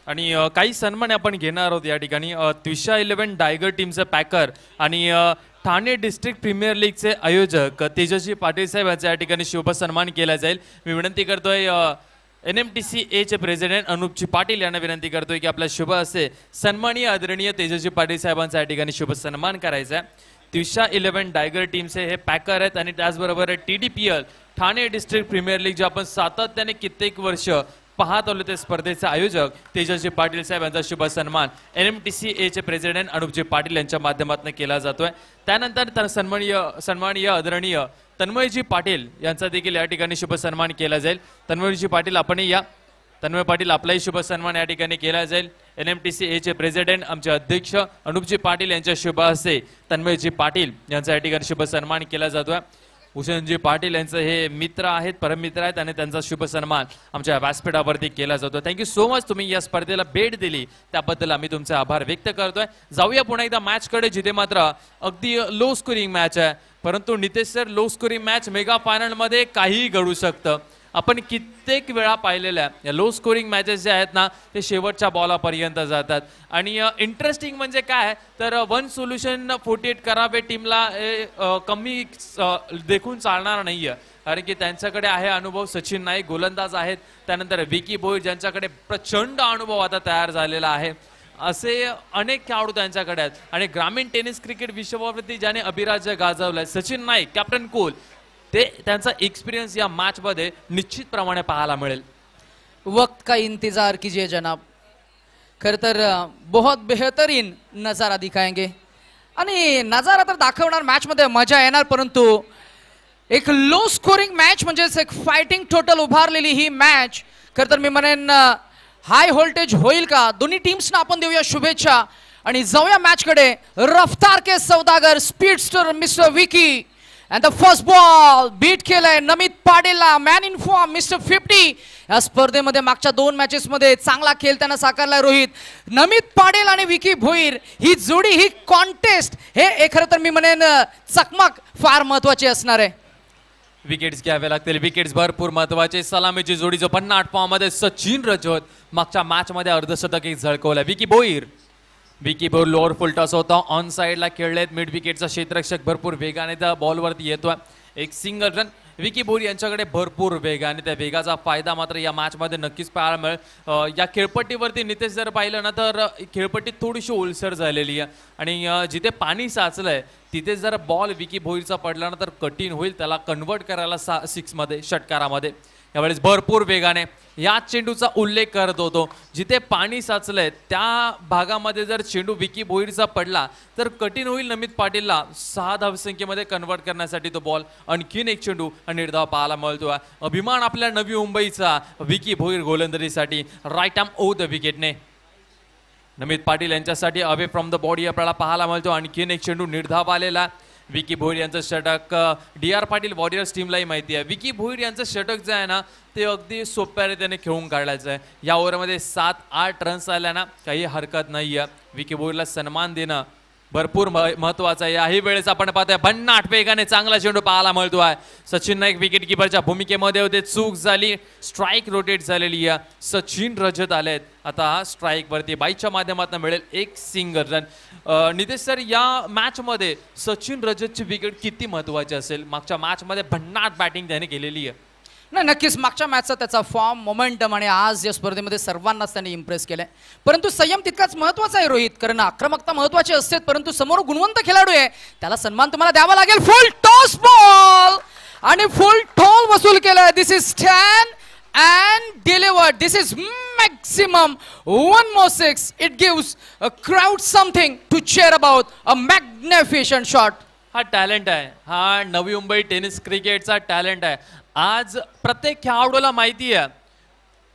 आणि काही सन्मान आपण घेणार आहोत या ठिकाणी. त्विषा 11 डायगर टीमचे पॅकर आणि ठाणे डिस्ट्रिक्ट प्रीमियर लीगचे आयोजक तेजस्वी पाटील साहेब यांचा या ठिकाणी शुभ सन्मान केला जाईल. मी विनंती करतोय NMTC A चे प्रेसिडेंट अनुपजी पाटील यांना विनंती करतोय की आपल्या शुभ हस्ते सन्माननीय आदरणीय तेजस्वी पाटील साहेबांचा या ठिकाणी शुभ सन्मान करायचा आहे. त्विषा 11 डायगर टीमचे हे पॅकर आहेत आणि त्याचबरोबर TDPL Thane district premier league जे आपण सातत्याने कित्येक वर्ष पाहत आलो ते स्पर्धेचे आयोजक तेजस्वी पाटील साहेब यांचा शुभ सन्मान NMTC A चे प्रेसिडेंट अनुपजी पाटील यांच्या माध्यमातून केला जातोय. त्यानंतर सन्माननीय आदरणीय तन्मयजी पाटील यांचा देखील या ठिकाणी शुभ सन्मान केला जाईल. तन्मयजी पाटील आपण या. तन्मय पाटील आपलाही शुभ सन्मान या ठिकाणी केला जाईल. NMTC A चे प्रेसिडेंट आमचे अध्यक्ष अनुपजी पाटील यांच्या शुभ हस्ते तन्मयजी पाटील यांचा या ठिकाणी शुभ सन्मान केला जातोय. भूषणजी पाटील यांचे हे मित्र आहेत, परममित्र आहेत आणि त्यांचा शुभ सन्मान आमच्या व्यासपीठावरती केला जातो. थँक्यू सो मच, तुम्ही या स्पर्धेला भेट दिली त्याबद्दल आम्ही तुमचे आभार व्यक्त करतोय. जाऊया पुन्हा एकदा मॅचकडे, जिथे मात्र अगदी लो स्कोरिंग मॅच आहे. परंतु Nitesh sir, low scoring match mega final मध्ये काहीही घडू शकतं. आपण कित्येक वेळा पाहिलेल्या या लो स्कोरिंग मॅचेस जे आहेत ना ते शेवटच्या बॉलापर्यंत जातात. आणि इंटरेस्टिंग म्हणजे काय तर वन सोल्युशन 48 करावे टीमला कमी देखून चालणार नाहीये, कारण की त्यांच्याकडे आहे अनुभव. सचिन नाईक गोलंदाज आहेत, त्यानंतर विकी भोईर ज्यांच्याकडे प्रचंड अनुभव आता तयार झालेला आहे. असे अनेक खेळाडू त्यांच्याकडे आहेत. आणि ग्रामीण टेनिस क्रिकेट विश्ववरती ज्याने अभिराज्य गाजवलाय सचिन नाईक, कॅप्टन कूल, ते त्यांचा एक्सपिरियन्स या मॅच मध्ये निश्चितप्रमाणे पाहायला मिळेल. वक्त का इंतजार कीजिए जनाब. खर तर बहुत बेहतरीन नजारा दिखाएंगे आणि नजारा तर दाखवणार, मॅच मध्ये मजा येणार. परंतु एक लो स्कोरिंग मॅच म्हणजेच एक फायटिंग टोटल उभारलेली ही मॅच खर तर मी म्हणेन हाय व्होल्टेज होईल का. दोन्ही टीम्सना आपण देऊया शुभेच्छा आणि जाऊया मॅचकडे. रफ्तार के सौदागर, speedster mister Vicky and the first ball beat केलंय नमित पाटीलला. Man in form mister 50. या स्पर्धेमध्ये मागच्या 2 मॅचेस मध्ये चांगला खेळ त्यांना साकारलाय रोहित. नमित पाटील आणि विकी भोईर ही जोडी, ही कॉन्टेस्ट, हे खरं तर मी म्हणेन चकमक फार महत्वाची असणार आहे. विकेट्स घ्यावे लागतील. विकेट्स भरपूर महत्वाचे. सलामीची जोडी जो 50 फॉर्म मध्ये सचिन रजत मागच्या मॅच मध्ये अर्धशतक एक झळकवलंय. Vicky Bhoir lower full toss होता, ऑन साइडला खेळलेत. मिड विकेटचा क्षेत्ररक्षक भरपूर वेगाने त्या बॉलवरती येतोय. एक सिंगल रन. विकी भोईर यांच्याकडे भरपूर वेग आणि त्या वेगाचा फायदा मात्र या मॅच मध्ये नक्कीच पाहायला मिळेल. या खेळपट्टीवरती नितेश जर पाहिलं ना तर खेळपट्टी थोडीशी ओलसर झालेली आहे आणि जिथे पाणी साचलंय तिथे जर बॉल विकी भोईरचा पडला ना तर कठीण होईल त्याला कन्वर्ट करायला 6 मध्ये षटकारामध्ये. यावेळेस भरपूर वेगाने या चेंडूचा उल्लेख करत होतो. जिथे पाणी साचलंय त्या भागामध्ये जर चेंडू विकी भोईरचा पडला तर कठीण होईल नमित पाटीलला 6 धावसंख्येमध्ये कन्वर्ट करण्यासाठी तो बॉल. आणखीन एक चेंडू निर्धाव पाहायला मिळतो. अभिमान आपल्या नवी मुंबईचा विकी भोईर गोलंदाजीसाठी राईट आर्म ओव्हर द विकेटने. नमित पाटील यांच्यासाठी अवे फ्रॉम द बॉडी आपल्याला पाहायला मिळतो. आणखीन एक चेंडू निर्धाव आलेला. विकी भोईर यांचं षटक डी.आर. पाटील वॉरियर्स टीमलाही माहिती आहे. विकी भोईर यांचं षटक जे आहे ना ते अगदी सोप्या रीतीने खेळून काढायचं आहे. या ओव्हरमध्ये 7-8 रन्स आल्या ना काही हरकत नाही आहे. विकी भोईरला सन्मान देणं भरपूर महत्वाचं आहे. याही वेळेस आपण पाहतोय भन्नाट वेगाने चांगला चेंडू पाहायला मिळतो आहे. सचिन नाईक विकेट किपरच्या भूमिकेमध्ये होते. चूक झाली, स्ट्राईक रोटेट झालेली आहे. सचिन रजत आलेत आता स्ट्राईक वरती. बाईच्या माध्यमातून मिळेल एक सिंगल रन. नितेश सर, या मॅच मध्ये सचिन रजतची विकेट किती महत्वाची असेल? मागच्या मॅच मध्ये भन्नाट बॅटिंग त्याने केलेली आहे. नाही, नक्कीच मागच्या मॅचचा त्याचा फॉर्म, मोमेंटम आणि आज या स्पर्धेमध्ये सर्वांनाच त्यांनी इम्प्रेस केलंय. परंतु संयम तितकाच महत्वाचा आहे रोहित, कारण आक्रमकता महत्वाची असते परंतु समोर गुणवंत खेळाडू आहे त्याला सन्मान तुम्हाला द्यावा लागेल. फुल टॉस बॉल आणि फुल टॉल वसूल केलाय. दिस is 10 and delivered. This is maximum. 1 more 6. It gives a crowd something to cheer about. A magnificent shot. हा टॅलेंट आहे. हा नवी मुंबई टेनिस क्रिकेटचा टॅलेंट आहे. आज प्रत्येक खेळाडूला माहिती आहे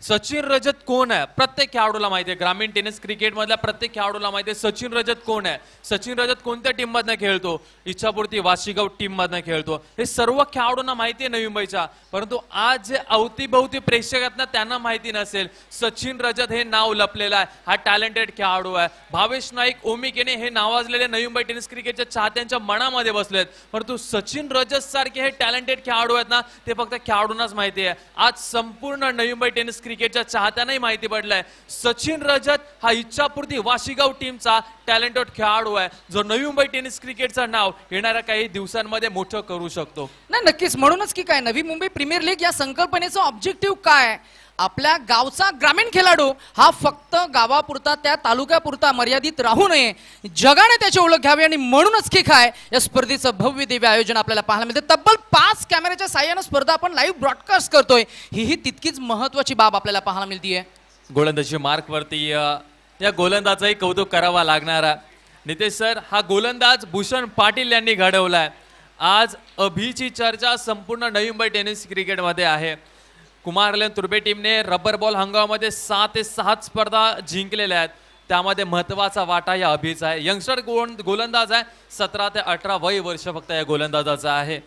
सचिन रजत कोण आहे. प्रत्येक खेळाडूला माहिती आहे. ग्रामीण टेनिस क्रिकेट मधल्या प्रत्येक खेळाडूला माहिती आहे सचिन रजत कोण आहे. सचिन रजत कोणत्या टीम मधनं खेळतो. इच्छापूर्ती वाशिगाव टीम मधनं खेळतो. हे सर्व खेळाडूंना माहिती आहे नवी मुंबईच्या. परंतु आज जे अवतीभवती प्रेक्षक आहेत ना त्यांना माहिती नसेल सचिन रजत हे नाव लपलेलं आहे. हा टॅलेंटेड खेळाडू आहे. भावेश नाईक, ओमिकेने हे नावाजलेले नवी मुंबई टेनिस क्रिकेटच्या चाहत्यांच्या मनामध्ये बसलेत. परंतु सचिन रजत सारखे हे टॅलेंटेड खेळाडू आहेत ना ते फक्त खेळाडूंनाच माहिती आहे. आज संपूर्ण नवी मुंबई टेनिस क्रिकेटच्या चाहत्यांनाही माहिती पडलंय सचिन रजत हा इच्छापूर्ती वाशिगाव टीमचा टॅलेंटेड खेळाडू आहे जो नवी मुंबई टेनिस क्रिकेटचं नाव येणाऱ्या काही दिवसांमध्ये मोठं करू शकतो. नाही, नक्कीच. म्हणूनच की काय नवी मुंबई प्रीमियर लीग या संकल्पनेचं ऑब्जेक्टिव्ह काय? आपल्या गावचा ग्रामीण खेळाडू हा फक्त गावापुरता त्या तालुक्यापुरता मर्यादित राहू नये, जगाने त्याची ओळख घ्यावी. आणि म्हणूनच की काय या स्पर्धेचं भव्य दिव्य आयोजन आपल्याला पाहायला मिळते. तब्बल 5 कॅमेऱ्याच्या साह्यानं स्पर्धा आपण लाईव्ह ब्रॉडकास्ट करतोय. ही तितकीच महत्वाची बाब आपल्याला पाहायला मिळतीये. गोलंदाजी मार्क वरती या गोलंदाजाही कौतुक करावा लागणारा. नितेश सर, हा गोलंदाज भूषण पाटील यांनी घडवलाय. आज अभिची चर्चा संपूर्ण नवी मुंबई टेनिस क्रिकेटमध्ये आहे. कुमारलेन तुर्बे टीमने रबर बॉल हंगामामध्ये 6 ते 7 स्पर्धा जिंकलेल्या आहेत. त्यामध्ये महत्वाचा वाटा या अभिचा आहे. यंगस्टर गोलंदाज आहे. 17 ते 18 वय वर्ष फक्त या गोलंदाजाचं आहे.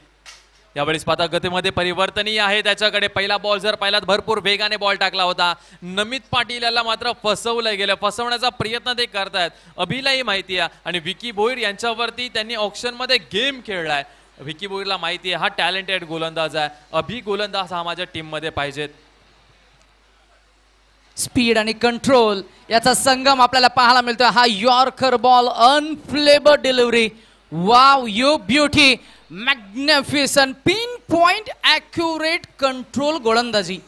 यावेळी पाहता गतीमध्ये परिवर्तनीय आहे त्याच्याकडे. पहिला बॉल जर पाहिलात भरपूर वेगाने बॉल टाकला होता. नमित पाटील याला मात्र फसवलं गेलं. फसवण्याचा प्रयत्न ते करतायत. अभिलाही माहिती आहे आणि विकी भोईर यांच्यावरती त्यांनी ऑप्शनमध्ये गेम खेळलाय. विकी भोईरला माहिती आहे हा टॅलेंटेड गोलंदाज आहे. अभि गोलंदाज हा माझ्या टीम मध्ये पाहिजेत. स्पीड आणि कंट्रोल याचा संगम आपल्याला पाहायला मिळतोय. हा yorker ball, unplayable delivery. Wow, you beauty, magnificent, pin point accurate control गोलंदाजी.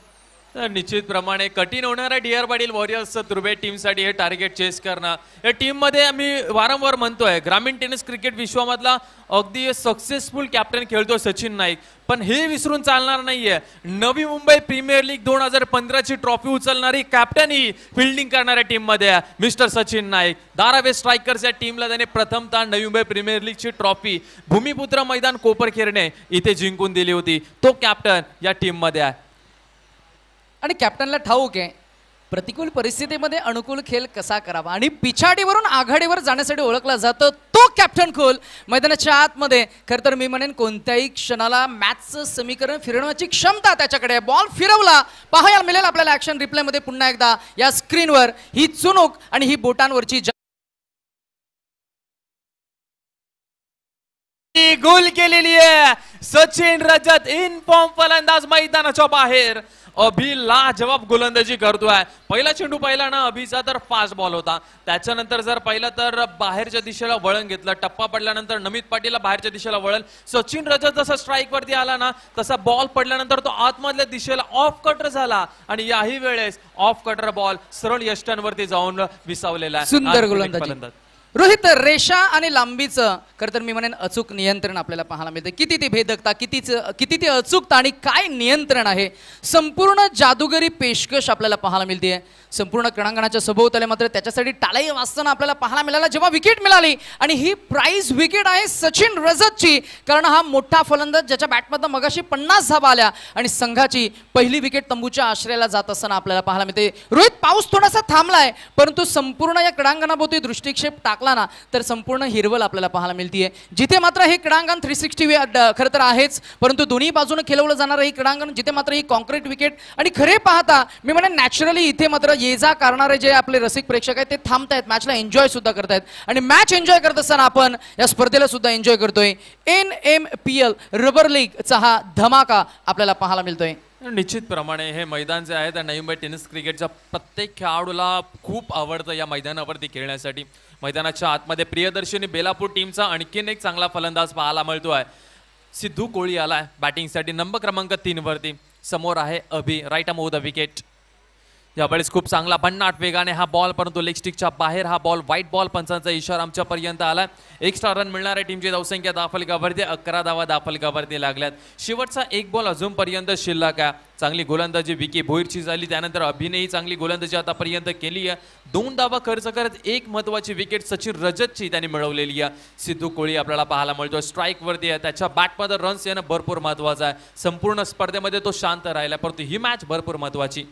तर निश्चितप्रमाणे कठीण होणाऱ्या डी.आर. पाटील वॉरियर्स तुर्बे टीमसाठी हे टार्गेट चेस करणं. या टीममध्ये आम्ही वारंवार म्हणतोय ग्रामीण टेनिस क्रिकेट विश्वामधला अगदी सक्सेसफुल कॅप्टन खेळतो सचिन नाईक. पण हे विसरून चालणार नाहीये Navi Mumbai premier league 2015ची trophy उचलणारी कॅप्टन ही फिल्डिंग करणाऱ्या टीम मध्ये आहे मिस्टर सचिन नाईक. धारावी स्ट्रायकर्स या टीमला त्याने प्रथमतः नवी मुंबई प्रीमियर लीगची ट्रॉफी भूमिपुत्र मैदान कोपरखेरणे इथे जिंकून दिली होती. तो कॅप्टन या टीम मध्ये आहे. आणि कॅप्टनला ठाऊक आहे प्रतिकूल परिस्थितीमध्ये अनुकूल खेळ कसा करावा आणि पिछाडीवरून आघाडीवर जाण्यासाठी ओळखला जातो तो कॅप्टन कूल. मैदानाच्या आतमध्ये खरं तर मी म्हणेन कोणत्याही क्षणाला मॅचचं समीकरण फिरवण्याची क्षमता त्याच्याकडे. बॉल फिरवला, पाहायला मिळेल आपल्याला ऍक्शन रिप्लेमध्ये पुन्हा एकदा या स्क्रीनवर ही चुणूक आणि ही बोटांवरची गोल केलेली आहे. सचिन रजत इन फॉर्म फलंदाज मैदानाच्या बाहेर. अभि लाजवाब गोलंदाजी करतोय. पहिला चेंडू पाहिला ना अभिचा तर फास्ट बॉल होता. त्याच्यानंतर जर पाहिलं तर बाहेरच्या दिशेला वळण घेतलं. टप्पा पडल्यानंतर नमित पाटीलला बाहेरच्या दिशेला वळण. सचिन रजत जसा स्ट्राईक वरती आला ना तसा बॉल पडल्यानंतर तो आतमधल्या दिशेला ऑफ कटर झाला आणि याही वेळेस ऑफ कटर बॉल सरळ यष्टांवरती जाऊन विसावलेला आहे. सुंदर गोलंदाजी. रोहित, रेषा आणि लांबीचं खरं तर मी म्हणेन अचूक नियंत्रण आपल्याला पाहायला मिळते. किती ती भेदकता, किती ती अचूकता आणि काय नियंत्रण आहे. संपूर्ण जादूगरी पेशकश आपल्याला पाहायला मिळते. संपूर्ण क्रीडांगणाच्या सभोवताली मात्र त्याच्यासाठी टाळी वाजताना आपल्याला पाहायला मिळाला जेव्हा विकेट मिळाली. आणि ही प्राइज विकेट आहे सचिन रजतची, कारण हा मोठा फलंदाज ज्याच्या बॅटमधनं मगाशी 50 धावा आल्या आणि संघाची पहिली विकेट तंबूच्या आश्रयाला जात असताना आपल्याला पाहायला मिळते. रोहित, पाऊस थोडासा थांबलाय परंतु संपूर्ण या क्रीडांगणाभोवती दृष्टिक्षेप टाकला ना तर संपूर्ण हिरवल आपल्याला पाहायला मिळते. जिथे मात्र हे क्रीडांगण 360 खरं तर आहेच, परंतु दोन्ही बाजूने खेळवलं जाणारं हे क्रीडांगण जिथे मात्र ही कॉन्क्रीट विकेट. आणि खरे पाहता मी म्हणेन नॅचरली इथे मात्र ये जा करणारे जे आपले रसिक प्रेक्षक आहेत ते थांबतायत, मॅचला एन्जॉय सुद्धा करतायत. आणि मॅच एन्जॉय करत असताना आपण या स्पर्धेला सुद्धा एन्जॉय करतोय. NMPL रबर लीगचा हा धमाका आपल्याला पाहायला मिळतोय. निश्चितप्रमाणे हे मैदान जे आहे त्या नवी मुंबई टेनिस क्रिकेटच्या प्रत्येक खेळाडूला खूप आवडतं या मैदानावरती खेळण्यासाठी. मैदानाच्या आतमध्ये प्रियदर्शनी बेलापूर टीमचा आणखीन एक चांगला फलंदाज पाहायला मिळतोय. सिद्धू कोळी आलाय बॅटिंगसाठी नंबर क्रमांक 3 वरती. समोर आहे Abhi, right arm over the wicket. यावेळेस खूप चांगला भन्नाट वेगाने हा बॉल, परंतु लेग स्टिकच्या बाहेर हा बॉल. व्हाईट बॉल पंचांचा इशारा आमच्यापर्यंत आलाय. एक्स्ट्रा रन मिळणाऱ्या टीमची धावसंख्या दाफलकावरती 11 धावा दाफलकावरती लागल्यात. शेवटचा एक बॉल अजूनपर्यंत शिल्लक आहे. चांगली गोलंदाजी विकी भोईरची झाली, त्यानंतर अभिनेही चांगली गोलंदाजी आतापर्यंत केली आहे. 2 धावा खर्च करत एक महत्वाची विकेट सचिन रजतची त्यांनी मिळवलेली आहे. सिद्धू कोळी आपल्याला पाहायला मिळतोय स्ट्राईक वरती आहे. त्याच्या बॅटमध्ये रन्स येणं भरपूर महत्वाचं आहे. संपूर्ण स्पर्धेमध्ये तो शांत राहिला, परंतु ही मॅच भरपूर महत्वाची.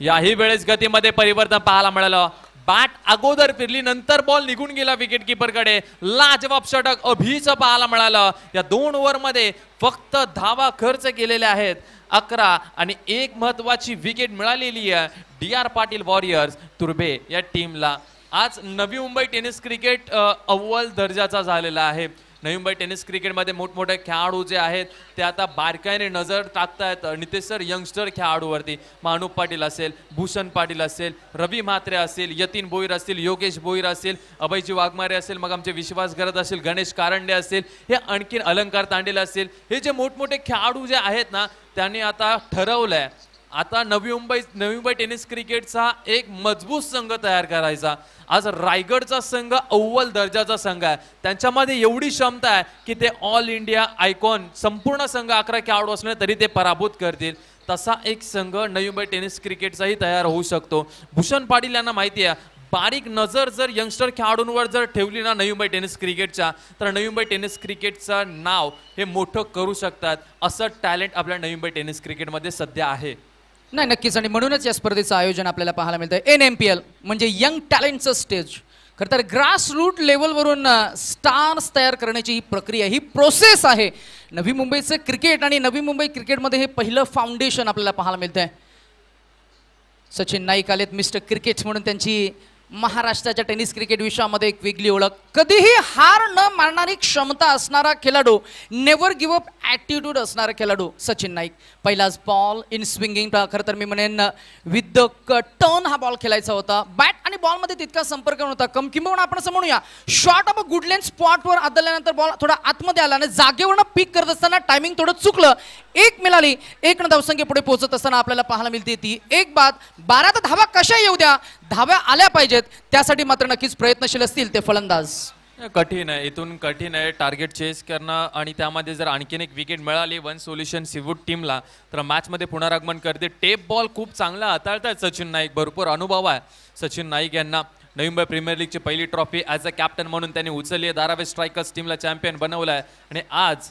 याही वेळेस गतीमध्ये परिवर्तन पाहायला मिळालं. बॅट अगोदर फिरली, नंतर बॉल निघून गेला विकेट कीपरकडे. लाजवाब षटक अभिचं पाहायला मिळालं. या 2 ओव्हरमध्ये फक्त धावा खर्च केलेल्या आहेत 11 आणि एक महत्वाची विकेट मिळालेली आहे DR पाटील वॉरियर्स तुर्भे या टीमला. आज नवी मुंबई टेनिस क्रिकेट अव्वल दर्जाचा झालेला आहे. नवी मुंबई टेनिस क्रिकेटमध्ये मोठमोठे खेळाडू जे आहेत ते आता बारकाईने नजर टाकतायत नितेश सर यंगस्टर खेळाडूवरती. अनुप पाटील असेल, भूषण पाटील असेल, रवी म्हात्रे असेल, यतीन भोईर असतील, योगेश भोईर असेल, अभयजी वाघमारे असेल, मग आमचे विश्वास करत असेल, गणेश कारंडे असेल, हे आणखीन अलंकार तांडेल असेल, हे जे मोठमोठे खेळाडू जे आहेत ना त्यांनी आता ठरवलंय आता नवी मुंबई टेनिस क्रिकेटचा एक मजबूत संघ तयार करायचा. आज रायगडचा संघ अव्वल दर्जाचा संघ आहे. त्यांच्यामध्ये एवढी क्षमता आहे की ते ऑल इंडिया आयकॉन संपूर्ण संघ 11 खेळाडू असले तरी ते पराभूत करतील. तसा एक संघ नवी मुंबई टेनिस क्रिकेटचाही तयार होऊ शकतो. भूषण पाटील यांना माहिती आहे बारीक नजर जर यंगस्टर खेळाडूंवर जर ठेवली ना नवी मुंबई टेनिस क्रिकेटच्या तर नवी मुंबई टेनिस क्रिकेटचं नाव हे मोठं करू शकतात. असं टॅलेंट आपल्या नवी मुंबई टेनिस क्रिकेटमध्ये सध्या आहे. नाही, नक्कीच. आणि म्हणूनच या स्पर्धेचं आयोजन आपल्याला पाहायला मिळतं. NMPL म्हणजे यंग टॅलेंटचं स्टेज. खरं तर ग्रास रूट लेवलवरून स्टार्स तयार करण्याची ही प्रक्रिया, ही प्रोसेस आहे. नवी मुंबईचं क्रिकेट आणि नवी मुंबई क्रिकेटमध्ये हे पहिलं फाउंडेशन आपल्याला पाहायला मिळतंय. सचिन नाईक आलेत मिस्टर क्रिकेट म्हणून. त्यांची महाराष्ट्राच्या टेनिस क्रिकेट विश्वामध्ये एक वेगळी ओळख. कधीही हार न मानणारी क्षमता असणारा खेळाडू, नेव्हर गिव्ह अप ॲटिट्यूड असणारा खेळाडू सचिन नाईक. पहिलाच बॉल इन स्विंगिंग. खरं तर मी म्हणेन विथ द टर्न हा बॉल खेळायचा होता. बॅट आणि बॉलमध्ये तितका संपर्क नव्हता. किंबहुना आपण असं म्हणूया short off a good length स्पॉटवर आदळल्यानंतर बॉल थोडा आतमध्ये आला आणि जागेवरनं पिक करत असताना टायमिंग थोडं चुकलं. 1 मिळाली. 1 धावसंख्ये पुढे पोहोचत असताना आपल्याला पाहायला मिळते ती एक बाद. 12 तर धावा कशा येऊ द्या, धाव्या आल्या पाहिजेत त्यासाठी मात्र नक्कीच प्रयत्नशील असतील ते फलंदाज. कठीण आहे, इथून कठीण आहे टार्गेट चेस करणं. आणि त्यामध्ये जर आणखीन एक विकेट मिळाली वन सोल्युशन सीवूड टीमला तर मॅचमध्ये पुनरागमन करते. टेप बॉल खूप चांगला हाताळतात सचिन नाईक. भरपूर अनुभव आहे सचिन नाईक यांना. नवी मुंबई प्रीमियर लीगची पहिली ट्रॉफी ॲज अ कॅप्टन म्हणून त्यांनी उचलली आहे. 12व्या स्ट्रायकर्स टीमला चॅम्पियन बनवलं आहे. आणि आज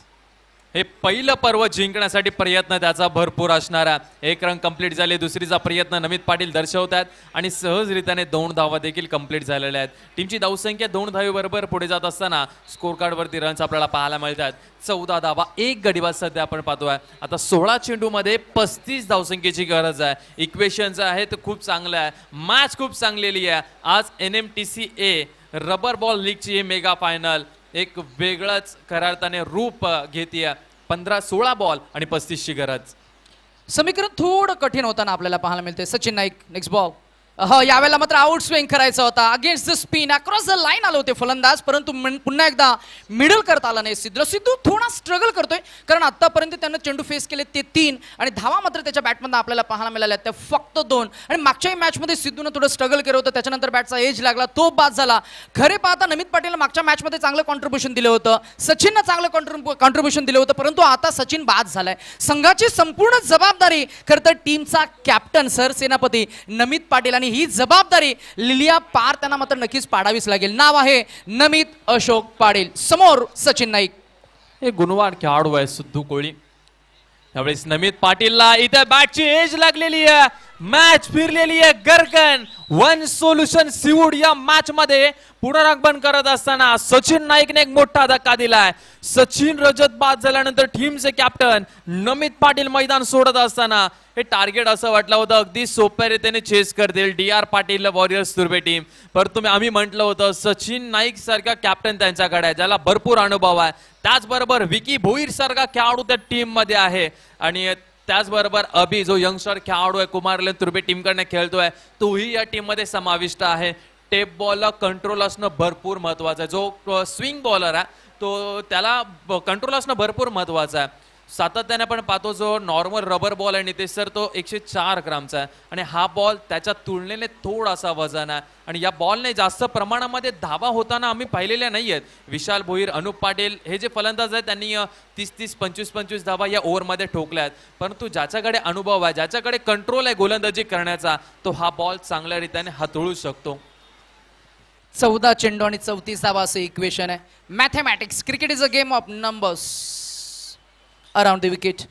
हे पहिलं पर्व जिंकण्यासाठी प्रयत्न त्याचा भरपूर असणार आहे. एक रन कंप्लीट झाले, दुसरीचा प्रयत्न नमित पाटील दर्शवतात आणि सहजरित्याने 2 धावा देखील कंप्लीट झालेल्या आहेत. टीमची धावसंख्या 2 धावेबरोबर पुढे जात असताना स्कोर कार्डवरती रन्स आपल्याला पाहायला मिळतात. 14 धावा, 1 गडीबाद सध्या आपण पाहतोय. आता 16 चेंडूमध्ये 35 धावसंख्येची गरज आहे. इक्वेशन जे आहे ते खूप चांगलं आहे. मॅच खूप चांगलेली आहे. आज NMTCA रबर बॉल लीगची ही मेगा फायनल एक वेगळंच खऱ्या अर्थाने रूप घेते. 15-16 बॉल आणि 35 ची गरज. समीकरण थोडं कठीण होताना आपल्याला पाहायला मिळते. Sachin Naik next ball. यावेळेला मात्र आउट स्विंग करायचा होता. Against the spin across the line आले होते फलंदाज, परंतु पुन्हा एकदा मिडल करता आला नाही. सिद्धू थोडा स्ट्रगल करतोय, कारण आतापर्यंत त्यानं चेंडू फेस केले ते 3 आणि धावा मात्र त्याच्या बॅटमधून आपल्याला पाहायला मिळाल्या त्या फक्त 2. आणि मागच्याही मॅचमध्ये सिद्धूनं थोडं स्ट्रगल केलं होतं, त्याच्यानंतर बॅटचा एज लागला, तो बाद झाला. खरे पाहता नमित पाटीलला मागच्या मॅचमध्ये चांगलं कॉन्ट्रीब्युशन दिलं होतं, सचिननं चांगलं कॉन्ट्रीब्युशन दिलं होतं, परंतु आता सचिन बाद झालाय. संघाची संपूर्ण जबाबदारी खरं तर टीमचा कॅप्टन सरसेनापती नमित पाटील आणि ही जबाबदारी लिलिया पार त्यांना मात्र नक्कीच पाडावीच लागेल. नाव आहे नमित अशोक पाटील, समोर सचिन नाईक. हे गुणवान खेळाडू आहे सिद्धू कोळी. त्यावेळेस नमित पाटीलला इथे बॅटची एज लागलेली आहे. मॅच फिरलेली आहे गरकन. वन सोल्युशन सिवूड या मॅच मध्ये पुनरागमन करत असताना सचिन नाईकने एक मोठा धक्का दिलाय. सचिन रजत बाद झाल्यानंतर टीमचे कॅप्टन नमित पाटील मैदान सोडत असताना हे टार्गेट असं वाटलं होतं अगदी सोप्या रीतीने चेस करतील DR पाटील वॉरियर्स तुर्बे टीम. परंतु आम्ही म्हटलं होतं सचिन नाईक सारखा कॅप्टन त्यांच्याकडे आहे, ज्याला भरपूर अनुभव आहे. त्याचबरोबर विकी भोईर सारखा खेळाडू त्या टीम मध्ये आहे आणि त्याचबरोबर अभि जो यंगस्टर खेळाडू आहे कुमारलन तुर्बे टीमकडनं खेळतोय, तोही या टीम मध्ये समाविष्ट आहे. टेप बॉलला कंट्रोल असणं भरपूर महत्वाचं आहे. जो स्विंग बॉलर आहे तो त्याला कंट्रोल असणं भरपूर महत्वाचं आहे. सातत्याने आपण पाहतो जो नॉर्मल रबर बॉल आहे नितेश सर तो 104 ग्रामचा आहे आणि हा बॉल त्याच्या तुलनेने थोडासा वजन आहे आणि या बॉलने जास्त प्रमाणामध्ये धावा होताना आम्ही पाहिलेल्या नाहीयेत. विशाल भोईर, अनुप पाटील हे जे फलंदाज आहेत त्यांनी 30-30, 25-25 धावा या ओव्हरमध्ये ठोकल्या आहेत. परंतु ज्याच्याकडे अनुभव आहे, ज्याच्याकडे कंट्रोल आहे गोलंदाजी करण्याचा, तो हा बॉल चांगल्या रीतीने हाताळू शकतो. 14 चेंडू आणि 34 धावा असं इक्वेशन आहे. Mathematics, cricket is a game of numbers around the wicket.